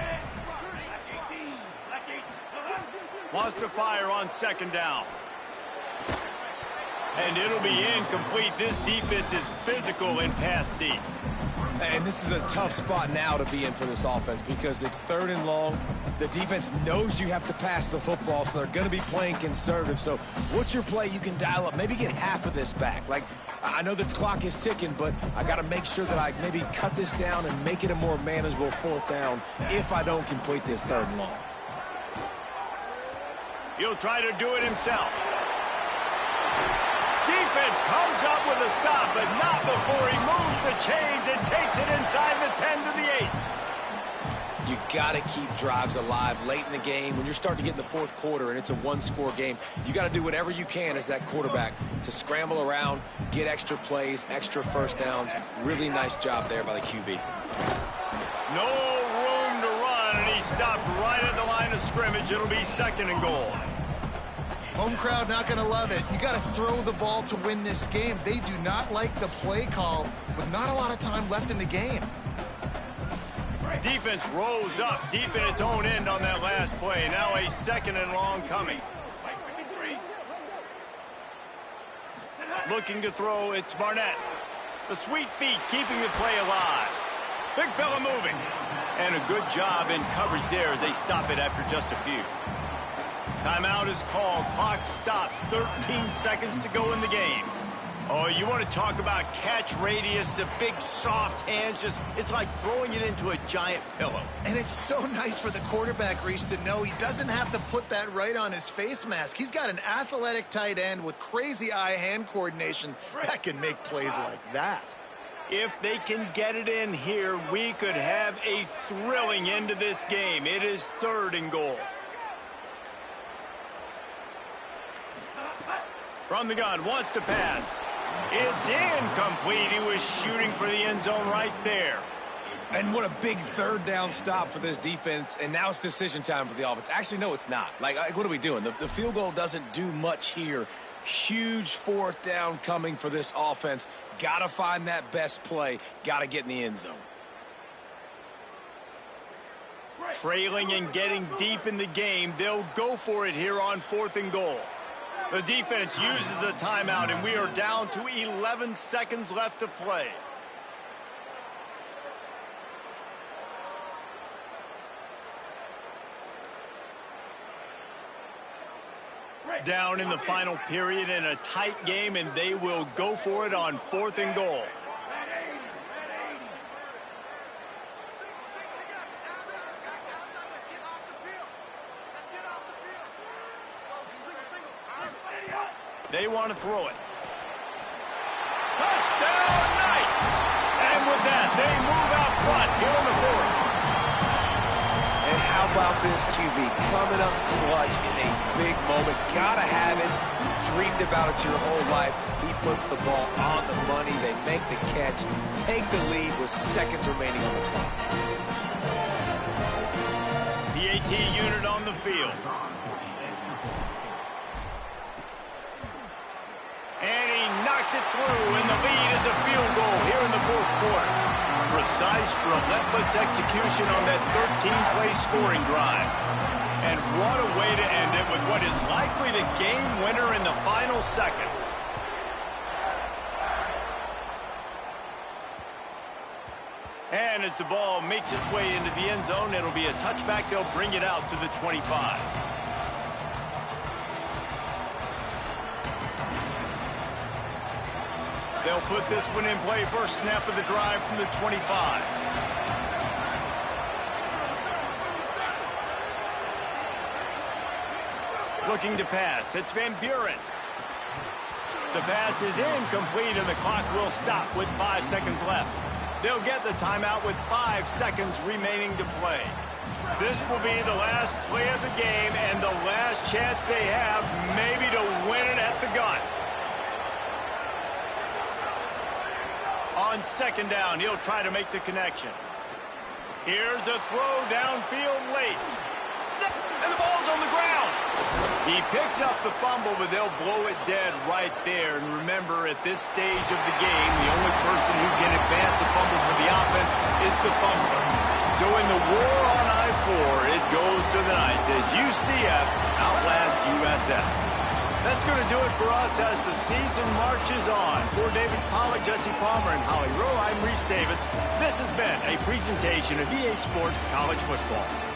Wants to fire on second down. And it'll be incomplete. This defense is physical in pass deep. And this is a tough spot now to be in for this offense because it's third and long. The defense knows you have to pass the football, so they're going to be playing conservative. So what's your play you can dial up? Maybe get half of this back. Like, I know the clock is ticking, but I got to make sure that I maybe cut this down and make it a more manageable fourth down if I don't complete this third and long. He'll try to do it himself. Defense comes up with a stop, but not before he moves the chains and takes it inside the 10 to the 8. You got to keep drives alive late in the game. When you're starting to get in the fourth quarter and it's a one-score game, you got to do whatever you can as that quarterback to scramble around, get extra plays, extra first downs. Really nice job there by the QB. No room to run, and he stopped right at the line of scrimmage. It'll be second and goal. Home crowd not going to love it. You got to throw the ball to win this game. They do not like the play call with not a lot of time left in the game. Defense rose up deep in its own end on that last play. Now a second and long coming. Looking to throw, it's Barnett. The sweet feet keeping the play alive. Big fella moving. And a good job in coverage there as they stop it after just a few. Timeout is called. Clock stops. 13 seconds to go in the game. Oh, you want to talk about catch radius, the big soft hands. It's like throwing it into a giant pillow. And it's so nice for the quarterback, Reese, to know he doesn't have to put that right on his face mask. He's got an athletic tight end with crazy eye-hand coordination that can make plays like that. If they can get it in here, we could have a thrilling end to this game. It is third and goal. From the gun, wants to pass. It's incomplete. He was shooting for the end zone right there. And what a big third down stop for this defense. And now it's decision time for the offense. Actually, no, it's not. Like what are we doing? The field goal doesn't do much here. Huge fourth down coming for this offense. Got to find that best play. Got to get in the end zone. Trailing and getting deep in the game. They'll go for it here on fourth and goal. The defense uses a timeout, and we are down to 11 seconds left to play. Down in the final period in a tight game, and they will go for it on fourth and goal. They want to throw it. Touchdown, Knights! And with that, they move out front here in the fourth. And how about this QB coming up clutch in a big moment? Gotta have it. Dreamed about it your whole life. He puts the ball on the money. They make the catch. Take the lead with seconds remaining on the clock. The AT unit on the field. And he knocks it through, and the lead is a field goal here in the fourth quarter. Precise, relentless execution on that 13-play scoring drive. And what a way to end it with what is likely the game winner in the final seconds. And again as the ball makes its way into the end zone. It'll be a touchback. They'll bring it out to the 25. They'll put this one in play. First snap of the drive from the 25. Looking to pass. It's Van Buren. The pass is incomplete, and the clock will stop with 5 seconds left. They'll get the timeout with 5 seconds remaining to play. This will be the last play of the game and the last chance they have maybe to win it at the gun. On second down, he'll try to make the connection. Here's a throw downfield late. Snap, and the ball's on the ground. He picks up the fumble, but they'll blow it dead right there. And remember, at this stage of the game, the only person who can advance a fumble for the offense is the fumbler. So in the war on I-4, it goes to the Knights as UCF outlast USF. That's going to do it for us as the season marches on. For David Pollack, Jesse Palmer, and Holly Rowe, I'm Reese Davis. This has been a presentation of EA Sports College Football.